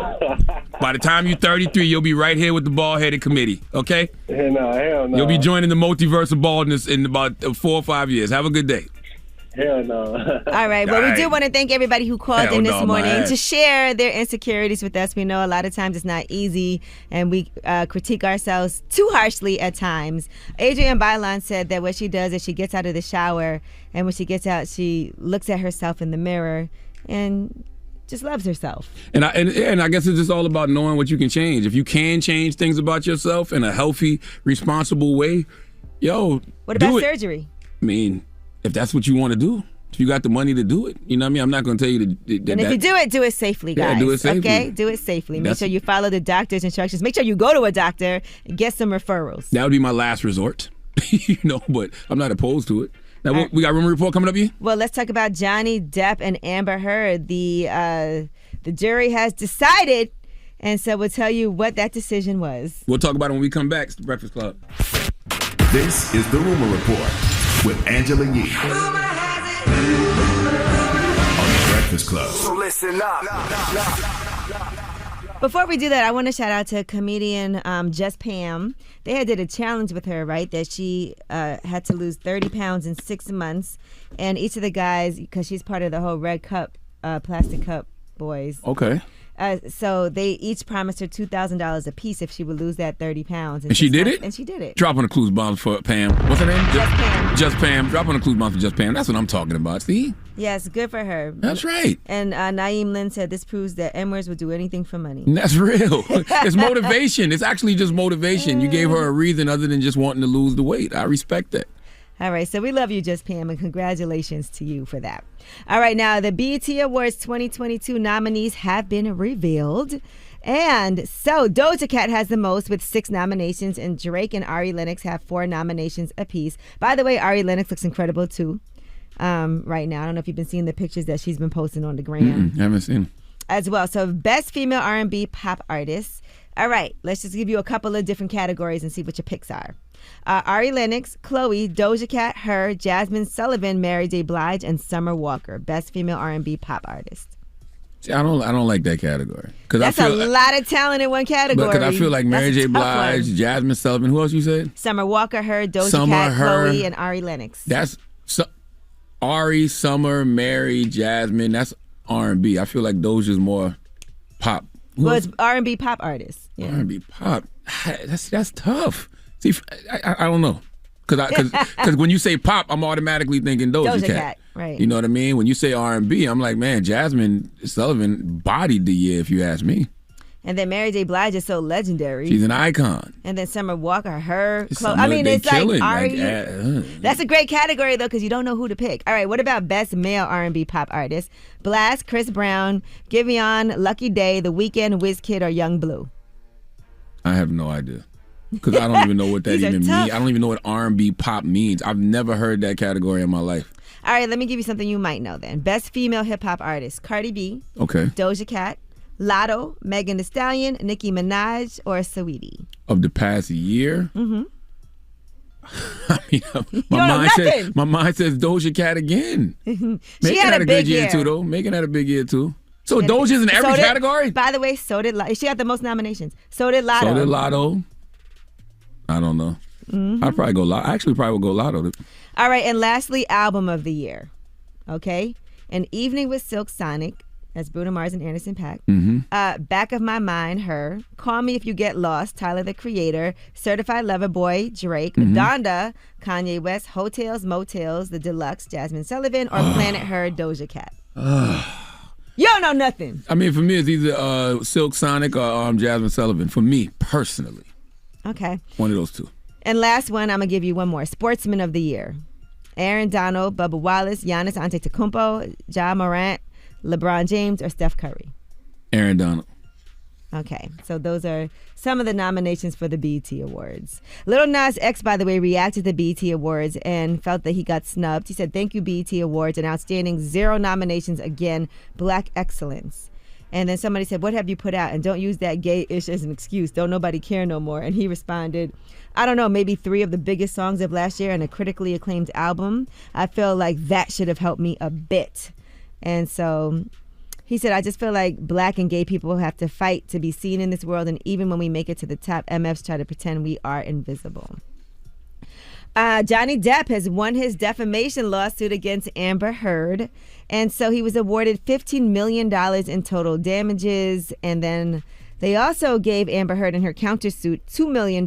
By the time you're 33, you'll be right here with the bald-headed committee, okay? Hell no. You'll be joining the multiverse of baldness in about 4 or 5 years. Have a good day. Hell no. All right. Well, we do want to thank everybody who called in this morning to share their insecurities with us. We know a lot of times it's not easy, and we critique ourselves too harshly at times. Adrienne Bailon said that what she does is she gets out of the shower, and when she gets out, she looks at herself in the mirror and just loves herself. And I guess it's just all about knowing what you can change. If you can change things about yourself in a healthy, responsible way, what about surgery? I mean, if that's what you want to do, if you got the money to do it, you know what I mean? I'm not going to tell you to. And if you do it safely, guys. Yeah, do it safely. Okay? Do it safely. Make sure you follow the doctor's instructions. Make sure you go to a doctor and get some referrals. That would be my last resort, but I'm not opposed to it. Now, we got rumor report coming up here? Well, let's talk about Johnny Depp and Amber Heard. The jury has decided, and so we'll tell you what that decision was. We'll talk about it when we come back. It's the Breakfast Club. This is the Rumor Report with Angela Yee on the Breakfast Club. So listen up. Before we do that, I want to shout out to comedian Just Pam. They had did a challenge with her, right? That she had to lose 30 pounds in 6 months. And each of the guys, because she's part of the whole Red Cup, Plastic Cup boys. Okay. So they each promised her $2,000 a piece if she would lose that 30 pounds. And she did it? And she did it. Drop on the clues bomb for Pam. What's her name? Just Pam. Just Pam. Drop on the clues bomb for Just Pam. That's what I'm talking about. See? Yes, good for her. That's right. And Naeem Lynn said this proves that M-words will do anything for money. That's real. It's motivation. It's actually just motivation. You gave her a reason other than just wanting to lose the weight. I respect that. All right, so we love you, Just Pam, and congratulations to you for that. All right, now the BET Awards 2022 nominees have been revealed. And so Doja Cat has the most with 6 nominations, and Drake and Ari Lennox have 4 nominations apiece. By the way, Ari Lennox looks incredible too right now. I don't know if you've been seeing the pictures that she's been posting on the gram. I haven't seen as well. So Best Female R&B Pop Artist. All right, let's just give you a couple of different categories and see what your picks are. Ari Lennox, Chloe, Doja Cat, Her, Jasmine Sullivan, Mary J. Blige, and Summer Walker. Best Female R&B Pop Artist. See, I don't like that category. That's a lot of talent in one category. Because I feel like Mary J. Blige, Jasmine Sullivan. Who else you said? Summer Walker, Her, Doja Cat, Chloe, and Ari Lennox. That's Ari, Summer, Mary, Jasmine. That's R&B. I feel like Doja's more pop. Well, it's R&B pop artist. Yeah. R&B pop. That's tough. See, I don't know. Because when you say pop, I'm automatically thinking Doja Cat. Right. You know what I mean? When you say R&B, I'm like, man, Jasmine Sullivan bodied the year, if you ask me. And then Mary J. Blige is so legendary. She's an icon. And then Summer Walker, Her, Chloe. I mean, it's like Ari. That's a great category, though, because you don't know who to pick. All right, what about Best Male R&B Pop Artist? Blast, Chris Brown, Giveon, Lucky Day, The Weeknd, Wizkid, or Young Blue? I have no idea. Because I don't even know what that These are even means. tough. I don't even know what R&B pop means. I've never heard that category in my life. All right, let me give you something you might know then. Best female hip hop artist: Cardi B, Okay. Doja Cat, Lotto, Megan Thee Stallion, Nicki Minaj, or Saweetie. Of the past year, Mm-hmm. my mind says Doja Cat again. She Megan had a good big year year. too, though. Megan had a big year too. So Doja's in every category. By the way, so did she had the most nominations. So did Lotto. So did Lotto. I don't know. Mhm. I'd probably go Lotto. I actually probably would go Lotto. All right, and lastly, album of the year. Okay, An Evening with Silk Sonic. That's Bruno Mars and Anderson .Paak. Mm-hmm. Back of My Mind, Her. Call Me If You Get Lost, Tyler the Creator. Certified Lover Boy, Drake. Mhm. Donda, Kanye West. Hotels, Motels, The Deluxe, Jasmine Sullivan. Or Planet Her, Doja Cat. You don't know nothing. I mean, for me, it's either Silk Sonic or Jasmine Sullivan. For me, personally. Okay. One of those two. And last one, I'm going to give you one more. Sportsman of the Year. Aaron Donald, Bubba Wallace, Giannis Antetokounmpo, Ja Morant, LeBron James, or Steph Curry. Aaron Donald. Okay, so those are some of the nominations for the BET Awards. Lil Nas X, by the way, reacted to the BET Awards and felt that he got snubbed. He said, "Thank you, BET Awards, an outstanding 0 nominations again, Black excellence." And then somebody said, "What have you put out? And don't use that gay-ish as an excuse. Don't nobody care no more." And he responded, "I don't know, maybe 3 of the biggest songs of last year and a critically acclaimed album. I feel like that should have helped me a bit." And so he said, "I just feel like Black and gay people have to fight to be seen in this world. And even when we make it to the top, MFs try to pretend we are invisible." Johnny Depp has won his defamation lawsuit against Amber Heard. And so he was awarded $15 million in total damages. And then they also gave Amber Heard and her countersuit $2 million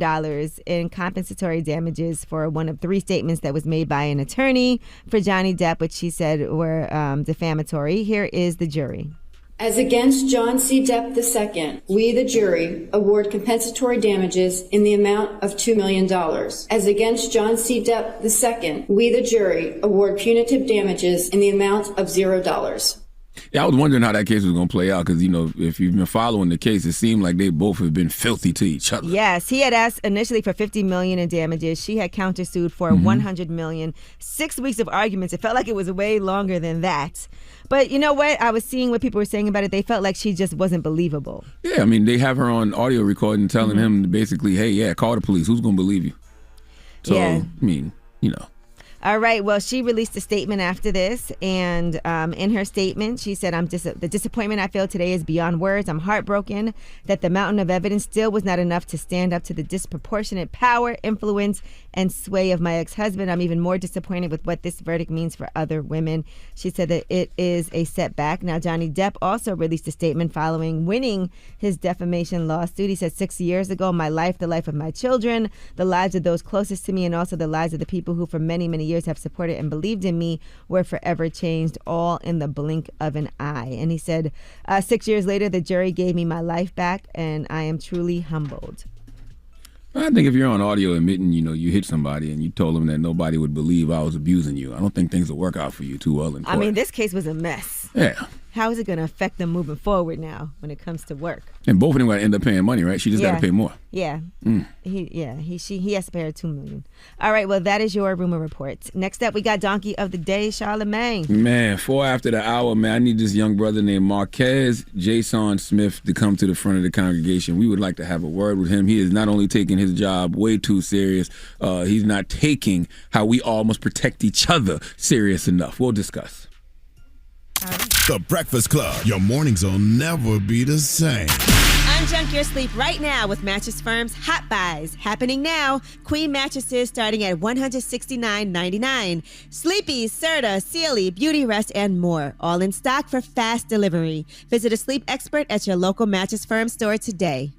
in compensatory damages for one of 3 statements that was made by an attorney for Johnny Depp, which she said were defamatory. Here is the jury. As against John C. Depp II, we, the jury, award compensatory damages in the amount of $2 million. As against John C. Depp II, we, the jury, award punitive damages in the amount of $0. Yeah, I was wondering how that case was going to play out because, you know, if you've been following the case, it seemed like they both have been filthy to each other. Yes, he had asked initially for $50 million in damages. She had countersued for $100 million. 6 weeks of arguments. It felt like it was way longer than that. But you know what? I was seeing what people were saying about it. They felt like she just wasn't believable. Yeah, I mean, they have her on audio recording telling him basically, hey, yeah, call the police. Who's going to believe you? So, Yeah. I mean, you know. All right. Well, she released a statement after this, and in her statement, she said, "The disappointment I feel today is beyond words. I'm heartbroken that the mountain of evidence still was not enough to stand up to the disproportionate power, influence, and sway of my ex-husband. I'm even more disappointed with what this verdict means for other women." She said that it is a setback. Now, Johnny Depp also released a statement following winning his defamation lawsuit. He said, 6 years ago, my life, the life of my children, the lives of those closest to me, and also the lives of the people who for many, many years have supported and believed in me were forever changed, all in the blink of an eye. And he said, 6 years later, the jury gave me my life back, and I am truly humbled. I think if you're on audio admitting, you know, you hit somebody and you told them that nobody would believe I was abusing you, I don't think things will work out for you too well in court. I mean, this case was a mess. Yeah. How is it going to affect them moving forward now when it comes to work? And both of them got to end up paying money, right? She just got to pay more. Yeah. Mm. He has to pay her $2 million. All right. Well, that is your rumor report. Next up, we got Donkey of the Day, Charlamagne. Man, 4 after the hour, man. I need this young brother named Marquez Jason Smith to come to the front of the congregation. We would like to have a word with him. He is not only taking his job way too serious, he's not taking how we all must protect each other serious enough. We'll discuss. The Breakfast Club. Your mornings will never be the same. Unjunk your sleep right now with Mattress Firm's Hot Buys. Happening now. Queen mattresses starting at $169.99. Sleepy, Serta, Sealy, Beauty Rest, and more. All in stock for fast delivery. Visit a sleep expert at your local Mattress Firm store today.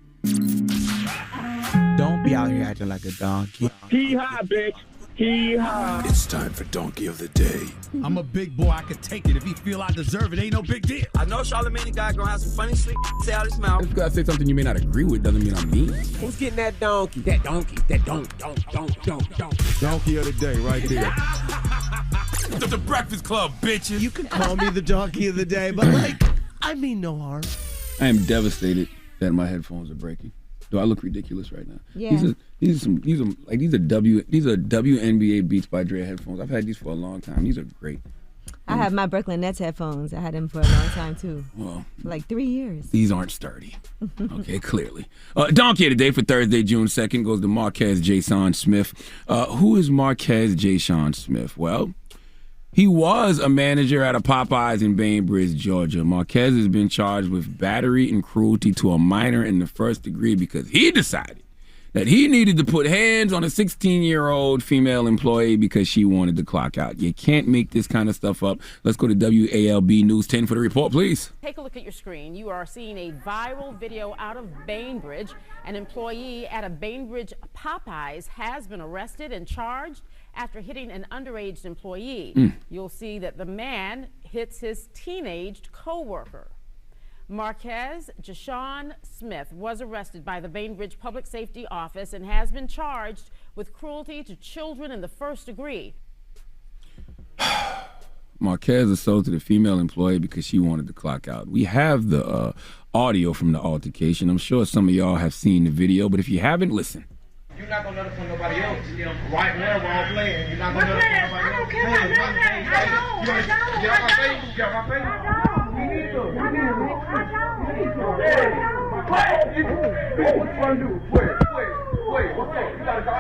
Don't be out here acting like a donkey. Hee-haw, bitch. Hee-haw. It's time for Donkey of the Day. I'm a big boy. I can take it. If he feel I deserve it, ain't no big deal. I know Charlamagne guy gonna have some funny shit say out his mouth. If you gotta say something you may not agree with, doesn't mean I'm mean. Who's getting that donkey? That donkey. That don't. Donkey of the day right there. The Breakfast Club, bitches. You can call me the donkey of the day, but like, I mean no harm. I am devastated that my headphones are breaking. Do I look ridiculous right now? Yeah. These are WNBA Beats by Dre headphones. I've had these for a long time. These are great. I have my Brooklyn Nets headphones. I had them for a long time too. Well, like 3 years. These aren't sturdy. Okay, clearly. Donkey of the day for Thursday, June 2nd goes to Marquez Jason Smith. Who is Marquez Jason Smith? Well, he was a manager at a Popeyes in Bainbridge, Georgia. Marquez has been charged with battery and cruelty to a minor in the first degree because he decided that he needed to put hands on a 16-year-old female employee because she wanted to clock out. You can't make this kind of stuff up. Let's go to WALB News 10 for the report, please. Take a look at your screen. You are seeing a viral video out of Bainbridge. An employee at a Bainbridge Popeyes has been arrested and charged after hitting an underage employee. You'll see that the man hits his teenaged co-worker. Marquez Jason Smith was arrested by the Bainbridge Public Safety Office and has been charged with cruelty to children in the first degree. Marquez assaulted a female employee because she wanted to clock out. We have the audio from the altercation. I'm sure some of y'all have seen the video, but if you haven't, listen. You're not gonna let us put nobody else. Right now, we're all playing. You're not gonna let us put nobody else. I don't care about nothing. I don't. Get out my face. Get out my face. We need to. What you want to do? Wait. What's up? You gotta go.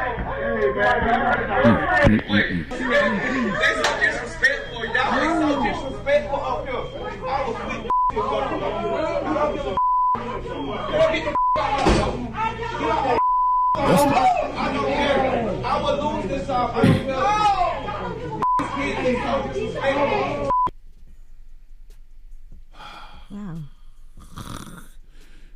They so disrespectful. Y'all be so disrespectful up here. I was with I would lose this off. I don't Wow.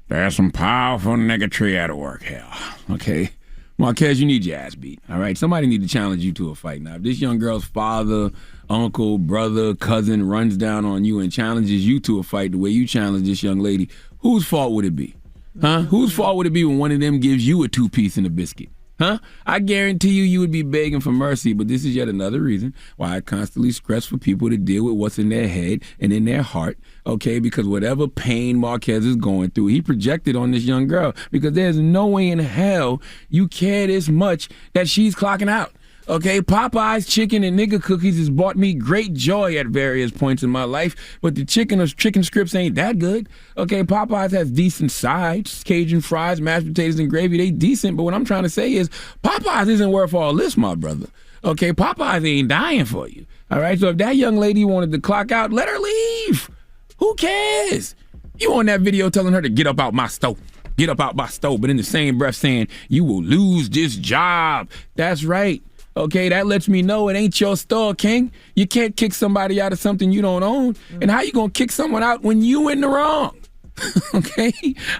There's some powerful niggatry at work here. Okay. Marquez, you need your ass beat. All right. Somebody need to challenge you to a fight. Now, if this young girl's father, uncle, brother, cousin runs down on you and challenges you to a fight the way you challenge this young lady, whose fault would it be? Huh? Whose fault would it be when one of them gives you a 2-piece and a biscuit? Huh? I guarantee you would be begging for mercy, but this is yet another reason why I constantly stress for people to deal with what's in their head and in their heart, okay? Because whatever pain Marquez is going through, he projected on this young girl because there's no way in hell you care this much that she's clocking out. Okay, Popeye's chicken and nigga cookies has brought me great joy at various points in my life, but the chicken strips ain't that good. Okay, Popeye's has decent sides, Cajun fries, mashed potatoes, and gravy. They decent, but what I'm trying to say is Popeye's isn't worth all this, my brother. Okay, Popeye's ain't dying for you. All right, so if that young lady wanted to clock out, let her leave. Who cares? You on that video telling her to get up out my stove. Get up out my stove, but in the same breath saying, you will lose this job. That's right. Okay, that lets me know it ain't your store, King. You can't kick somebody out of something you don't own. And how you gonna kick someone out when you in the wrong? Okay?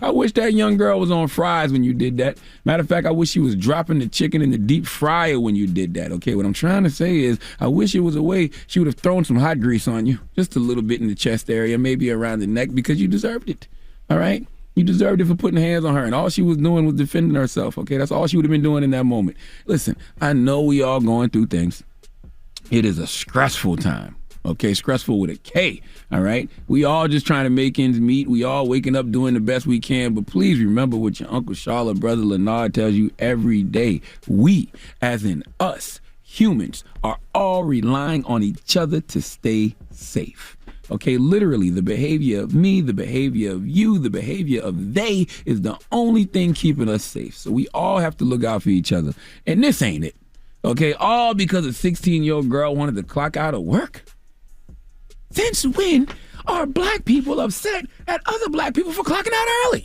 I wish that young girl was on fries when you did that. Matter of fact, I wish she was dropping the chicken in the deep fryer when you did that. Okay, what I'm trying to say is I wish it was a way she would have thrown some hot grease on you. Just a little bit in the chest area, maybe around the neck, because you deserved it. All right? You deserved it for putting hands on her, and all she was doing was defending herself, okay? That's all she would have been doing in that moment. Listen, I know we all going through things. It is a stressful time, okay? Stressful with a K, all right? We all just trying to make ends meet. We all waking up doing the best we can, but please remember what your Uncle Charlotte, Brother Leonard tells you every day. We, as in us, humans, are all relying on each other to stay safe. Okay, literally, the behavior of me, the behavior of you, the behavior of they is the only thing keeping us safe. So we all have to look out for each other. And this ain't it. Okay, all because a 16-year-old girl wanted to clock out of work? Since when are black people upset at other black people for clocking out early?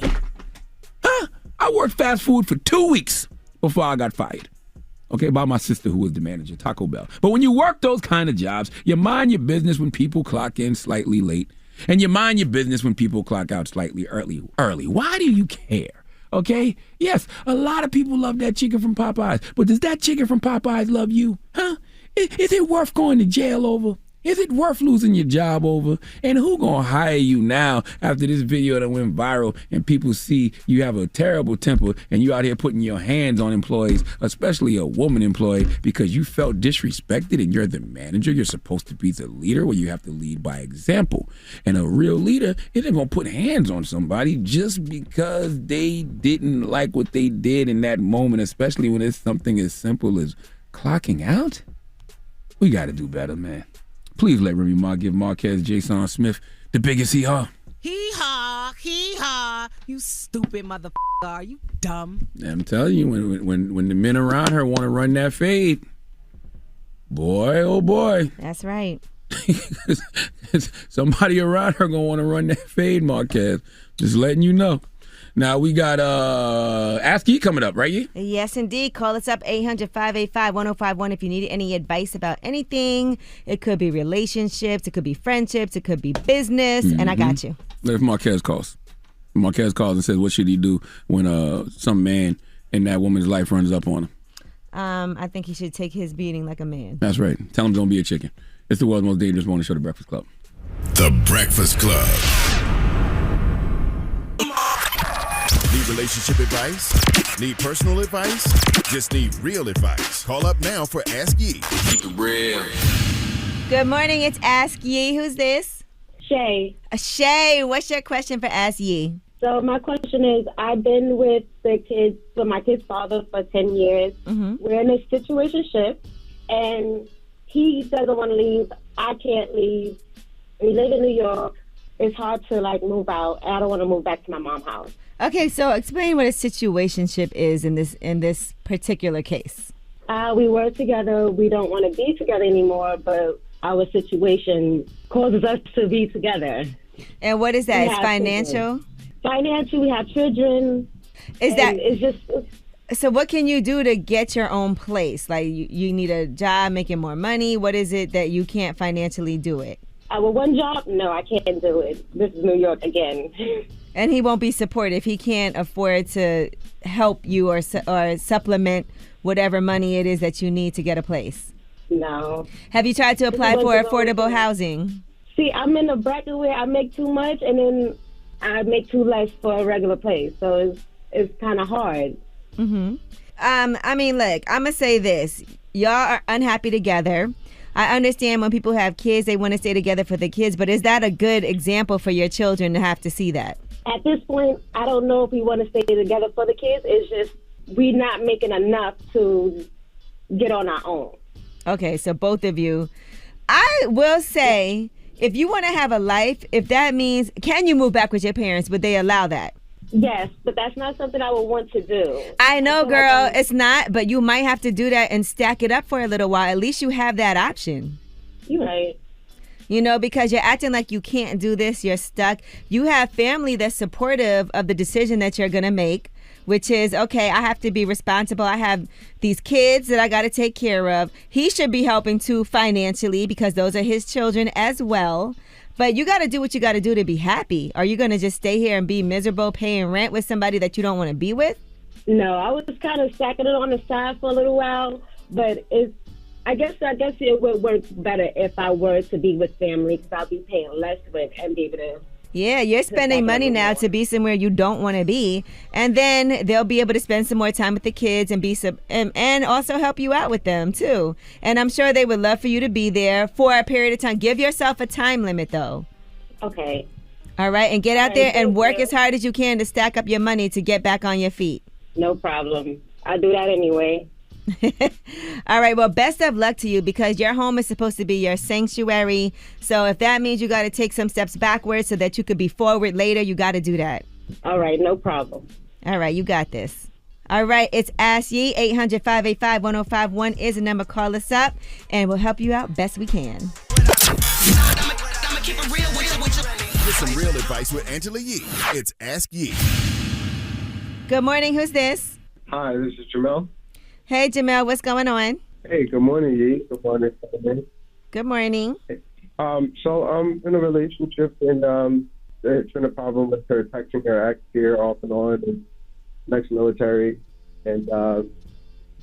Huh? I worked fast food for 2 weeks before I got fired. Okay, by my sister who was the manager, Taco Bell. But when you work those kind of jobs, you mind your business when people clock in slightly late, and you mind your business when people clock out slightly early. Why do you care? Okay? Yes, a lot of people love that chicken from Popeyes, but does that chicken from Popeyes love you? Huh? Is it worth going to jail over? Is it worth losing your job over? And who gonna hire you now after this video that went viral and people see you have a terrible temper and you out here putting your hands on employees, especially a woman employee, because you felt disrespected and you're the manager. You're supposed to be the leader where you have to lead by example. And a real leader isn't gonna put hands on somebody just because they didn't like what they did in that moment, especially when it's something as simple as clocking out. We gotta do better, man. Please let Remy Ma give Marquez Jason Smith the biggest hee-haw. Hee-haw, you stupid motherfucker. Are you dumb? I'm telling you, when the men around her want to run that fade, boy, oh boy. That's right. Somebody around her gonna want to run that fade, Marquez. Just letting you know. Now we got Ask Ye coming up, right? Ye? Yes, indeed. Call us up 800-585-1051 if you need any advice about anything. It could be relationships, it could be friendships, it could be business, and I got you. If Marquez calls. Marquez calls and says, what should he do when some man in that woman's life runs up on him? I think he should take his beating like a man. That's right. Tell him don't be a chicken. It's the world's most dangerous morning show, The Breakfast Club. The Breakfast Club. Need relationship advice? Need personal advice? Just need real advice. Call up now for Ask Ye. Keep it real. Good morning, it's Ask Ye. Who's this? Shay. Shay, what's your question for Ask Ye? So my question is, I've been with my kid's father for 10 years. Mm-hmm. We're in a situationship, and he doesn't want to leave. I can't leave. We live in New York. It's hard to move out. I don't want to move back to my mom's house. Okay, so explain what a situationship is in this particular case. We were together. We don't want to be together anymore, but our situation causes us to be together. And what is that? It's financial? Children. Financial, we have children. It's just... So what can you do to get your own place? Like you need a job, making more money. What is it that you can't financially do it? With one job, no, I can't do it. This is New York again. And he won't be supportive. He can't afford to help you or supplement whatever money it is that you need to get a place. No. Have you tried to apply for affordable housing? See, I'm in a bracket where I make too much and then I make too less for a regular place. So it's kind of hard. Mm-hmm. I mean, look, I'm going to say this. Y'all are unhappy together. I understand when people have kids, they want to stay together for the kids, but is that a good example for your children to have to see that? At this point, I don't know if we want to stay together for the kids. It's just we're not making enough to get on our own. Okay, so both of you. I will say, if you want to have a life, if that means, can you move back with your parents? Would they allow that? Yes, but that's not something I would want to do. I know, girl, it's not, but you might have to do that and stack it up for a little while. At least you have that option. You're right. You know, because you're acting like you can't do this, you're stuck. You have family that's supportive of the decision that you're going to make, which is, okay, I have to be responsible. I have these kids that I got to take care of. He should be helping too financially because those are his children as well. But you got to do what you got to do to be happy. Are you going to just stay here and be miserable paying rent with somebody that you don't want to be with? No, I was kind of stacking it on the side for a little while, but I guess it would work better if I were to be with family because I'll be paying less rent and be able to... Yeah, you're spending money now to be somewhere you don't want to be, and then they'll be able to spend some more time with the kids and also help you out with them too. And I'm sure they would love for you to be there for a period of time. Give yourself a time limit though. Okay. All right, and get out there and work as hard as you can to stack up your money to get back on your feet. No problem. I'll do that anyway. All right, well, best of luck to you because your home is supposed to be your sanctuary. So if that means you got to take some steps backwards so that you could be forward later, you got to do that. All right, no problem. All right, you got this. All right, it's Ask Ye. 800-585-1051 is the number. Call us up and we'll help you out best we can. Get some real advice with Angela Yee. It's Ask Ye. Good morning. Who's this? Hi, this is Jamel. Hey, Jamel. What's going on? Hey, good morning, Yee. Good morning. Good morning. So I'm in a relationship, and there's been a problem with her texting her ex here off and on, and ex-military, and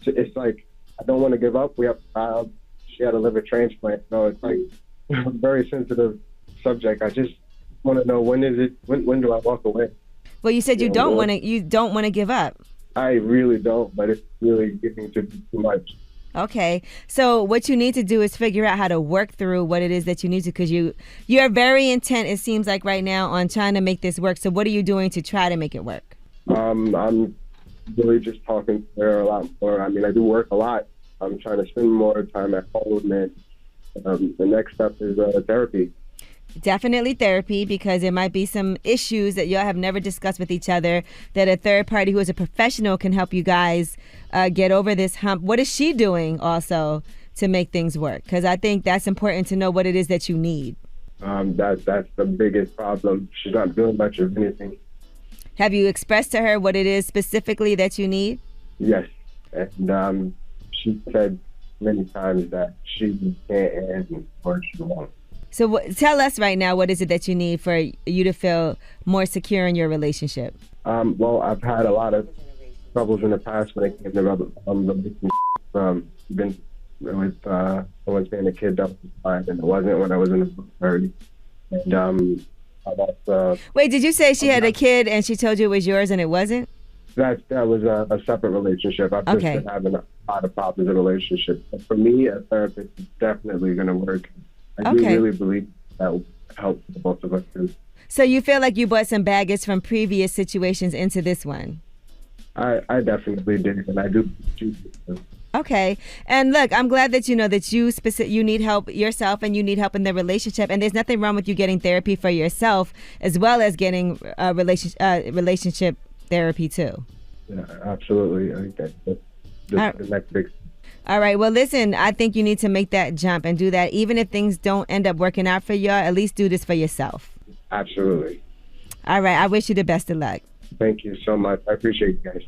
it's like I don't want to give up. We have a child. She had a liver transplant, so it's like a very sensitive subject. I just want to know when do I walk away? Well, you said you don't want to give up. I really don't, but it's really getting to be too much. Okay, so what you need to do is figure out how to work through what it is that you need to, because you're very intent, it seems like right now, on trying to make this work. So what are you doing to try to make it work? I'm really just talking to her a lot more. I mean, I do work a lot. I'm trying to spend more time at home, and the next step is therapy. Definitely therapy, because there might be some issues that y'all have never discussed with each other that a third party who is a professional can help you guys get over this hump. What is she doing also to make things work? Because I think that's important to know what it is that you need. That's the biggest problem. She's not doing much of anything. Have you expressed to her what it is specifically that you need? Yes, and she said many times that she can't and or she won't. So tell us right now, what is it that you need for you to feel more secure in your relationship? Well, I've had a lot of troubles in the past when it came to relationships. Been with someone saying a kid that was fine, and it wasn't when I was in the 30s. And wait, did you say she had a kid and she told you it was yours and it wasn't? That was a separate relationship. I've just been having a lot of problems in relationships. But for me, a therapist is definitely going to work. I do really believe that will help the both of us too. So you feel like you brought some baggage from previous situations into this one? I definitely did, and I do choose it. Okay. And look, I'm glad that you know that you need help yourself and you need help in the relationship. And there's nothing wrong with you getting therapy for yourself as well as getting relationship therapy too. Yeah, absolutely. I think that's the next big. All right. Well, listen, I think you need to make that jump and do that. Even if things don't end up working out for you, at least do this for yourself. Absolutely. All right. I wish you the best of luck. Thank you so much. I appreciate you guys.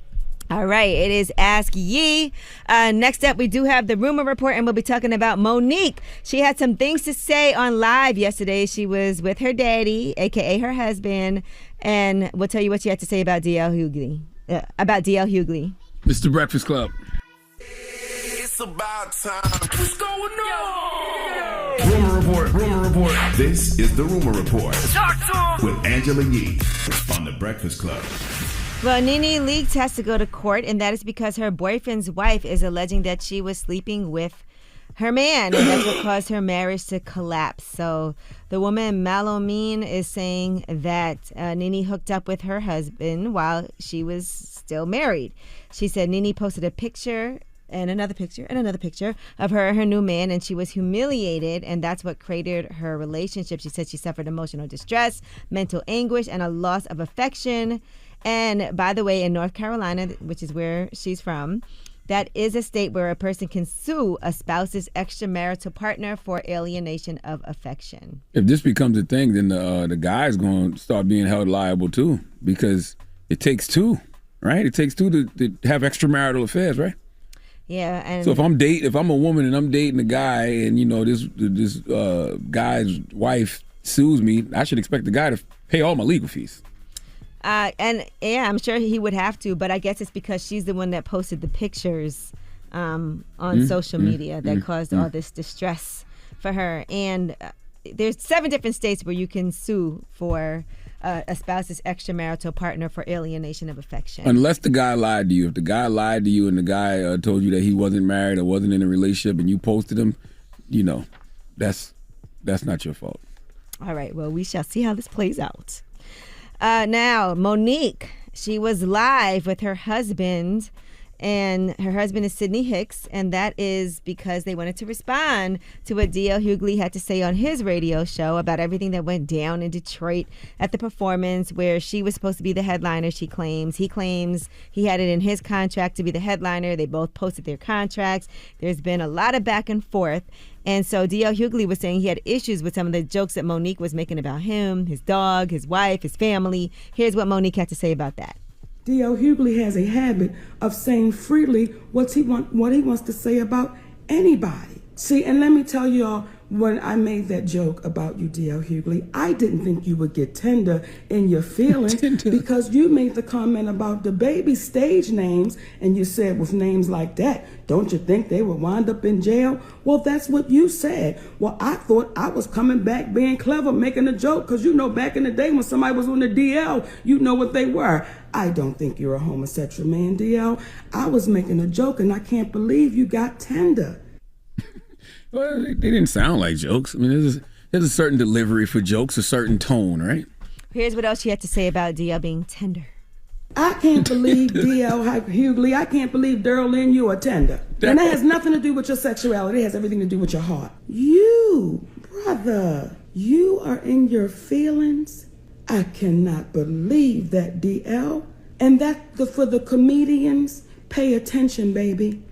All right. It is Ask Yee. Next up, we do have the rumor report, and we'll be talking about Monique. She had some things to say on live yesterday. She was with her daddy, a.k.a. her husband, and we'll tell you what she had to say about D.L. Hughley. Mr. Breakfast Club. It's about time. What's going on? Rumor report. This is the Rumor Report with Angela Yee on the Breakfast Club. Well, Nene Leakes has to go to court, and that is because her boyfriend's wife is alleging that she was sleeping with her man, and that's what caused her marriage to collapse. So the woman, Malomine, is saying that Nene hooked up with her husband while she was still married. She said Nene posted a picture and another picture and another picture of her and her new man, and she was humiliated, and that's what cratered her relationship. She said she suffered emotional distress, mental anguish, and a loss of affection. And by the way, in North Carolina, which is where she's from, that is a state where a person can sue a spouse's extramarital partner for alienation of affection. If this becomes a thing, then the guy's going to start being held liable too, because it takes two, right? It takes two to have extramarital affairs, right? Yeah, and so if I'm a woman and I'm dating a guy, and you know this guy's wife sues me, I should expect the guy to pay all my legal fees. And yeah, I'm sure he would have to, but I guess it's because she's the one that posted the pictures on social media that caused all this distress for her. And there's 7 different states where you can sue for a spouse's extramarital partner for alienation of affection. Unless the guy lied to you. If the guy lied to you and the guy told you that he wasn't married or wasn't in a relationship and you posted him, you know, that's not your fault. All right, well, we shall see how this plays out. Now, Monique, she was live with her husband, and her husband is Sidney Hicks, and that is because they wanted to respond to what D.L. Hughley had to say on his radio show about everything that went down in Detroit at the performance where she was supposed to be the headliner, she claims. He claims he had it in his contract to be the headliner. They both posted their contracts. There's been a lot of back and forth. And so D.L. Hughley was saying he had issues with some of the jokes that Monique was making about him, his dog, his wife, his family. Here's what Monique had to say about that. D.L. Hughley has a habit of saying freely what he wants to say about anybody. See, and let me tell y'all, when I made that joke about you, D.L. Hughley, I didn't think you would get tender in your feelings because you made the comment about the baby stage names, and you said with names like that, don't you think they would wind up in jail? Well, that's what you said. Well, I thought I was coming back being clever, making a joke, because you know back in the day when somebody was on the DL, you know what they were. I don't think you're a homosexual man, DL. I was making a joke, and I can't believe you got tender. Well, they didn't sound like jokes. I mean, there's a certain delivery for jokes, a certain tone, right? Here's what else she had to say about DL being tender. I can't believe D.L. Hughley. I can't believe Daryl Lynn, you are tender. And that has nothing to do with your sexuality. It has everything to do with your heart. You, brother, you are in your feelings. I cannot believe that, D.L. And that for the comedians, pay attention, baby.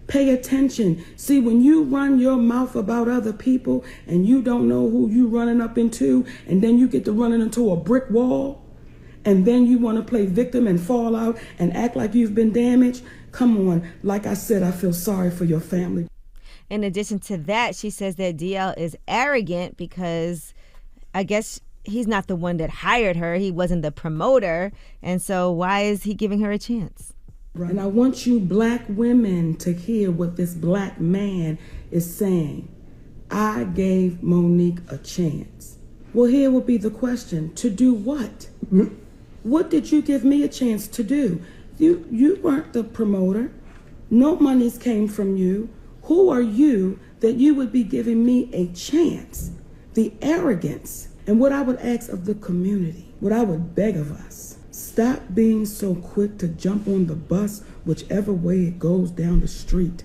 Pay attention. See, when you run your mouth about other people and you don't know who you running up into, and then you get to running into a brick wall, and then you want to play victim and fall out and act like you've been damaged, come on. Like I said, I feel sorry for your family. In addition to that, she says that DL is arrogant because I guess he's not the one that hired her. He wasn't the promoter. And so why is he giving her a chance? Right. And I want you black women to hear what this black man is saying. I gave Monique a chance. Well, here will be the question. To do what? What did you give me a chance to do? You weren't the promoter. No monies came from you. Who are you that you would be giving me a chance? The arrogance. And what I would ask of the community, what I would beg of us, stop being so quick to jump on the bus whichever way it goes down the street.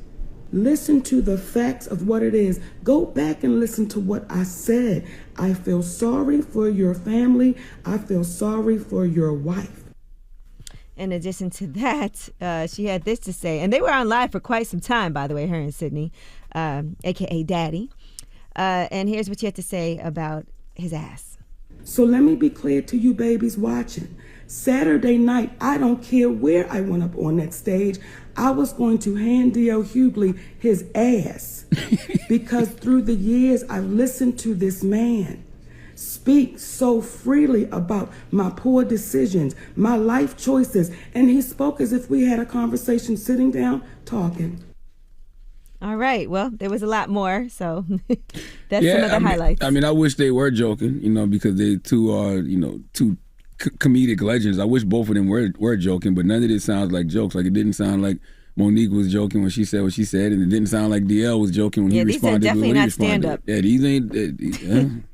Listen to the facts of what it is. Go back and listen to what I said. I feel sorry for your family. I feel sorry for your wife. In addition to that, she had this to say, and they were on live for quite some time, by the way, her and Sydney, a.k.a. Daddy. And here's what she had to say about his ass. So let me be clear to you babies watching. Saturday night, I don't care where I went up on that stage, I was going to hand D.L. Hughley his ass. Because through the years, I've listened to this man speak so freely about my poor decisions, my life choices, and he spoke as if we had a conversation sitting down talking. All right. Well, there was a lot more, so that's some of the highlights. I mean, I wish they were joking, because they two comedic legends. I wish both of them were joking, but none of this sounds like jokes. Like, it didn't sound like Monique was joking when she said what she said, and it didn't sound like DL was joking when he responded. Yeah, these are definitely not stand-up. Yeah, these ain't.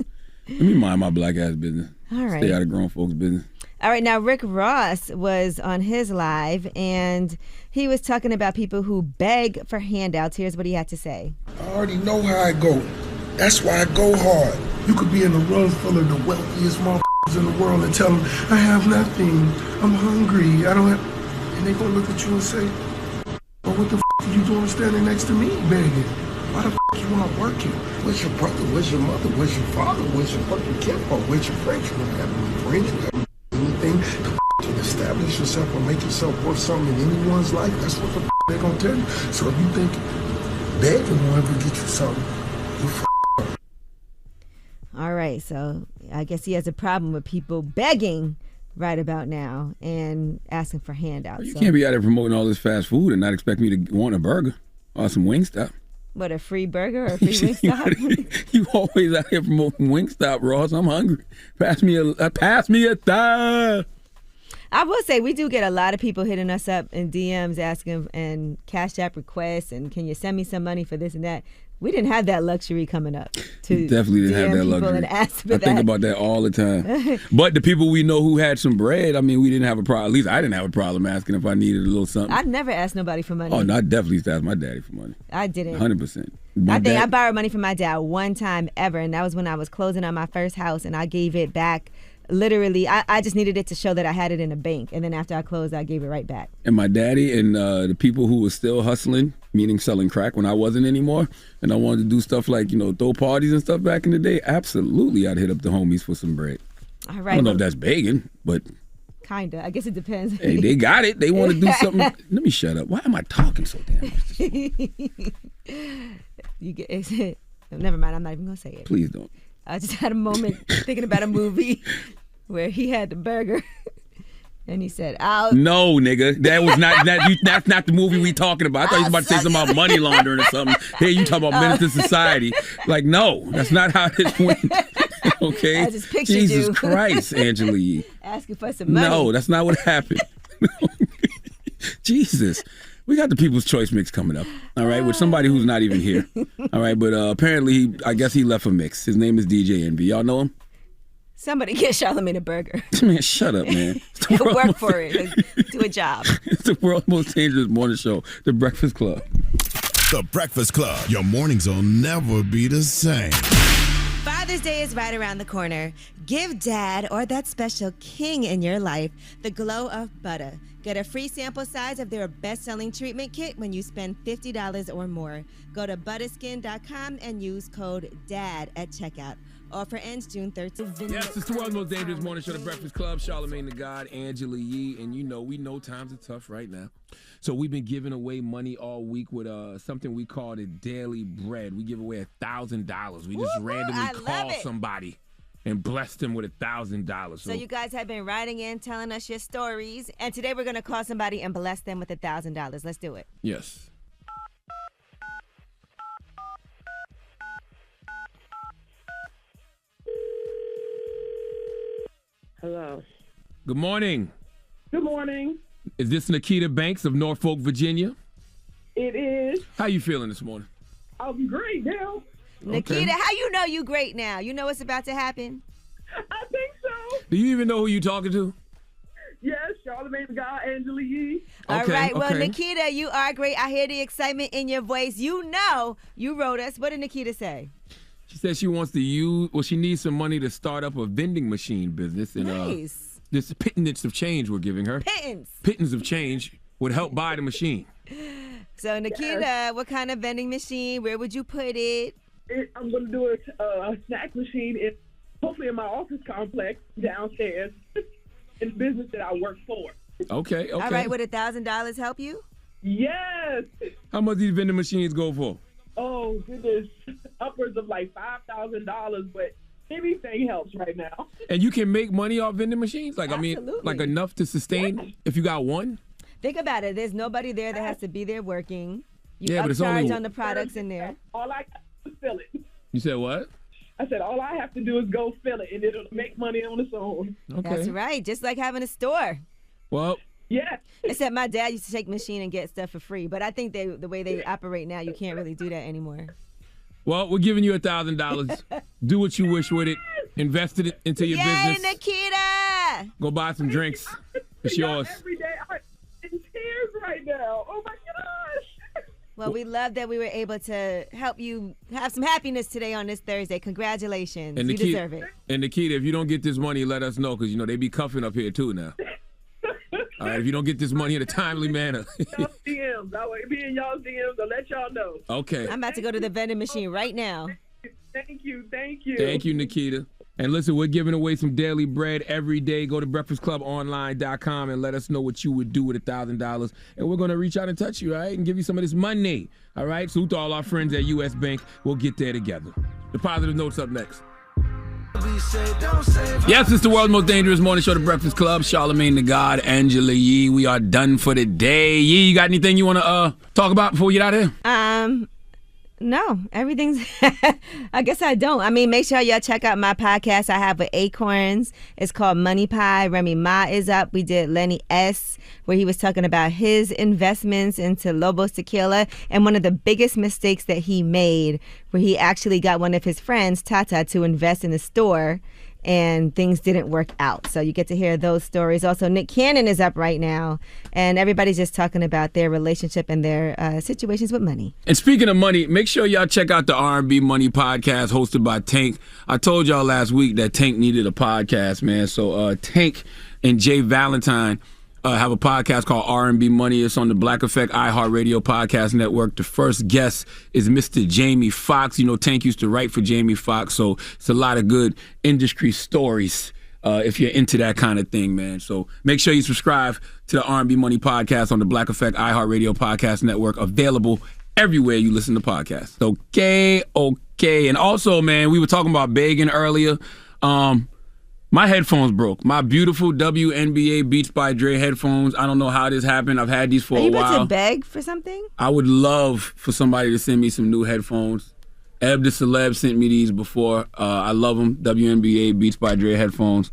Let me mind my black ass business. All right. Stay out of grown folks' business. All right, now Rick Ross was on his live, and he was talking about people who beg for handouts. Here's what he had to say. I already know how I go. That's why I go hard. You could be in a room full of the wealthiest motherfuckers in the world and tell them, I have nothing, I'm hungry, I don't have... And they gonna look at you and say, well, what the are you doing standing next to me begging? Why the you not working? Where's your brother? Where's your mother? Where's your father? Where's your fucking kinfolk? Where's your friends? You don't have any friends. You don't have anything to establish yourself or make yourself worth something in anyone's life. That's what the they're gonna tell you. So if you think begging will ever get you something, you All right, so I guess he has a problem with people begging right about now and asking for handouts. You can't be out there promoting all this fast food and not expect me to want a burger or some Wingstop. What, a free burger or a free Wingstop? You always out here promoting Wingstop, Ross. I'm hungry. Pass me a thigh. I will say we do get a lot of people hitting us up in DMs asking and Cash App requests and can you send me some money for this and that. We didn't have that luxury coming up. To definitely didn't have that luxury. And ask for I think about that all the time. But the people we know who had some bread, I mean, we didn't have a problem. At least I didn't have a problem asking if I needed a little something. I never asked nobody for money. Oh, no, I definitely used to ask my daddy for money. I didn't. 100%. I think I borrowed money from my dad one time ever, and that was when I was closing on my first house, and I gave it back. Literally, I just needed it to show that I had it in a bank, and then after I closed, I gave it right back. And my daddy and the people who were still hustling, meaning selling crack when I wasn't anymore, and I wanted to do stuff like, throw parties and stuff back in the day, absolutely I'd hit up the homies for some bread. All right. I don't know if that's begging, but... Kinda. I guess it depends. Hey, they got it. They want to do something. Let me shut up. Why am I talking so damn much? Never mind, I'm not even going to say it. Please don't. I just had a moment thinking about a movie where he had the burger and he said, No, nigga. That was not that's not the movie we talking about. I thought you was about to say something about money laundering or something. Hey, you talking about menace to society. Like, no, that's not how this went. Okay? I just pictured Jesus you. Christ, Angela Yee. asking for some money. No, that's not what happened. Jesus. We got the People's Choice mix coming up, all right, with somebody who's not even here, all right, but apparently, I guess he left a mix. His name is DJ Envy. Y'all know him? Somebody get Charlamagne a burger. Man, shut up, man. Work for it. Do a job. It's the world's most dangerous morning show, The Breakfast Club. The Breakfast Club. Your mornings will never be the same. Father's Day is right around the corner. Give dad or that special king in your life the glow of butter. Get a free sample size of their best-selling treatment kit when you spend $50 or more. Go to butterskin.com and use code DAD at checkout. Offer ends June 13th. Yes, it's the world's most dangerous morning show, The Breakfast Club. Charlamagne the God, Angela Yee, and we know times are tough right now. So we've been giving away money all week with something we call the Daily Bread. We give away $1,000. We just randomly call somebody and bless them with $1,000. So you guys have been writing in, telling us your stories, and today we're going to call somebody and bless them with $1,000. Let's do it. Yes. Hello. Good morning. Good morning. Is this Nikita Banks of Norfolk, Virginia? It is. How you feeling this morning? I'm great now. Nikita, how you know you great now? You know what's about to happen? I think so. Do you even know who you talking to? Yes, Charlamagne the God, Angela Yee. All right. Well, Nikita, you are great. I hear the excitement in your voice. You know you wrote us. What did Nikita say? She says she wants to she needs some money to start up a vending machine business. And, nice. This pittance of change we're giving her. Pittance of change would help buy the machine. So, Nikita, what kind of vending machine? Where would you put it? I'm going to do a snack machine, hopefully in my office complex downstairs in the business that I work for. Okay. All right. Would $1,000 help you? Yes. How much these vending machines go for? Oh, goodness. Upwards of like $5,000, but anything helps right now. And you can make money off vending machines? Like, Absolutely. I mean, like enough to sustain if you got one? Think about it. There's nobody there that has to be there working. You Yeah, but it's upcharge only- on the products in there. All I got to fill it. You said what? I said all I have to do is go fill it, and it'll make money on its own. Okay. That's right. Just like having a store. Well, yeah. Except my dad used to take machine and get stuff for free. But I think the way they operate now, you can't really do that anymore. Well, we're giving you $1,000. Do what you wish with it. Invest it into your Yay, business. Nikita! Go buy some drinks. It's yours. Every day I'm in tears right now. Oh, my gosh. Well, we love that we were able to help you have some happiness today on this Thursday. Congratulations. And you deserve it. And Nikita, if you don't get this money, let us know, because, they be cuffing up here, too, now. All right, if you don't get this money in a timely manner. Y'all DMs. I will be in y'all's DMs to let y'all know. Okay. I'm about to go to the vending machine right now. Thank you. Thank you. Thank you, Nikita. And listen, we're giving away some daily bread every day. Go to breakfastclubonline.com and let us know what you would do with $1,000. And we're going to reach out and touch you, all right, and give you some of this money. All right? So to all our friends at U.S. Bank, we'll get there together. The positive notes up next. Yes, it's the world's most dangerous morning show, The Breakfast Club. Charlamagne the God, Angela Yee. We are done for the day. Yee, you got anything you want to talk about before we get out of here? No, everything's, I guess I don't. I mean, make sure y'all check out my podcast I have with Acorns. It's called Money Pie. Remy Ma is up. We did Lenny S., where he was talking about his investments into Lobos Tequila and one of the biggest mistakes that he made, where he actually got one of his friends, Tata, to invest in the store, and things didn't work out. So you get to hear those stories. Also, Nick Cannon is up right now, and everybody's just talking about their relationship and their situations with money. And speaking of money, make sure y'all check out the R&B Money podcast hosted by Tank. I told y'all last week that Tank needed a podcast, man. So Tank and Jay Valentine have a podcast called R&B Money. It's on the Black Effect iHeartRadio podcast network. The first guest is Mr. Jamie Foxx. Tank used to write for Jamie Foxx, so it's a lot of good industry stories if you're into that kind of thing, man. So make sure you subscribe to the R&B Money podcast on the Black Effect iHeartRadio podcast network, available everywhere you listen to podcasts. Okay. And also, man, we were talking about begging earlier. My headphones broke. My beautiful WNBA Beats by Dre headphones. I don't know how this happened. I've had these for a while. Are you about to beg for something? I would love for somebody to send me some new headphones. Eb the Celeb sent me these before. I love them. WNBA Beats by Dre headphones.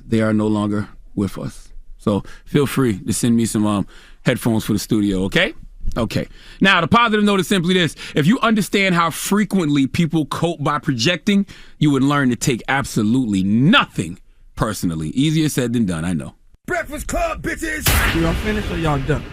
They are no longer with us. So feel free to send me some headphones for the studio, okay? Okay. Now, the positive note is simply this. If you understand how frequently people cope by projecting, you would learn to take absolutely nothing personally. Easier said than done, I know. Breakfast Club, bitches! Y'all finished or y'all done?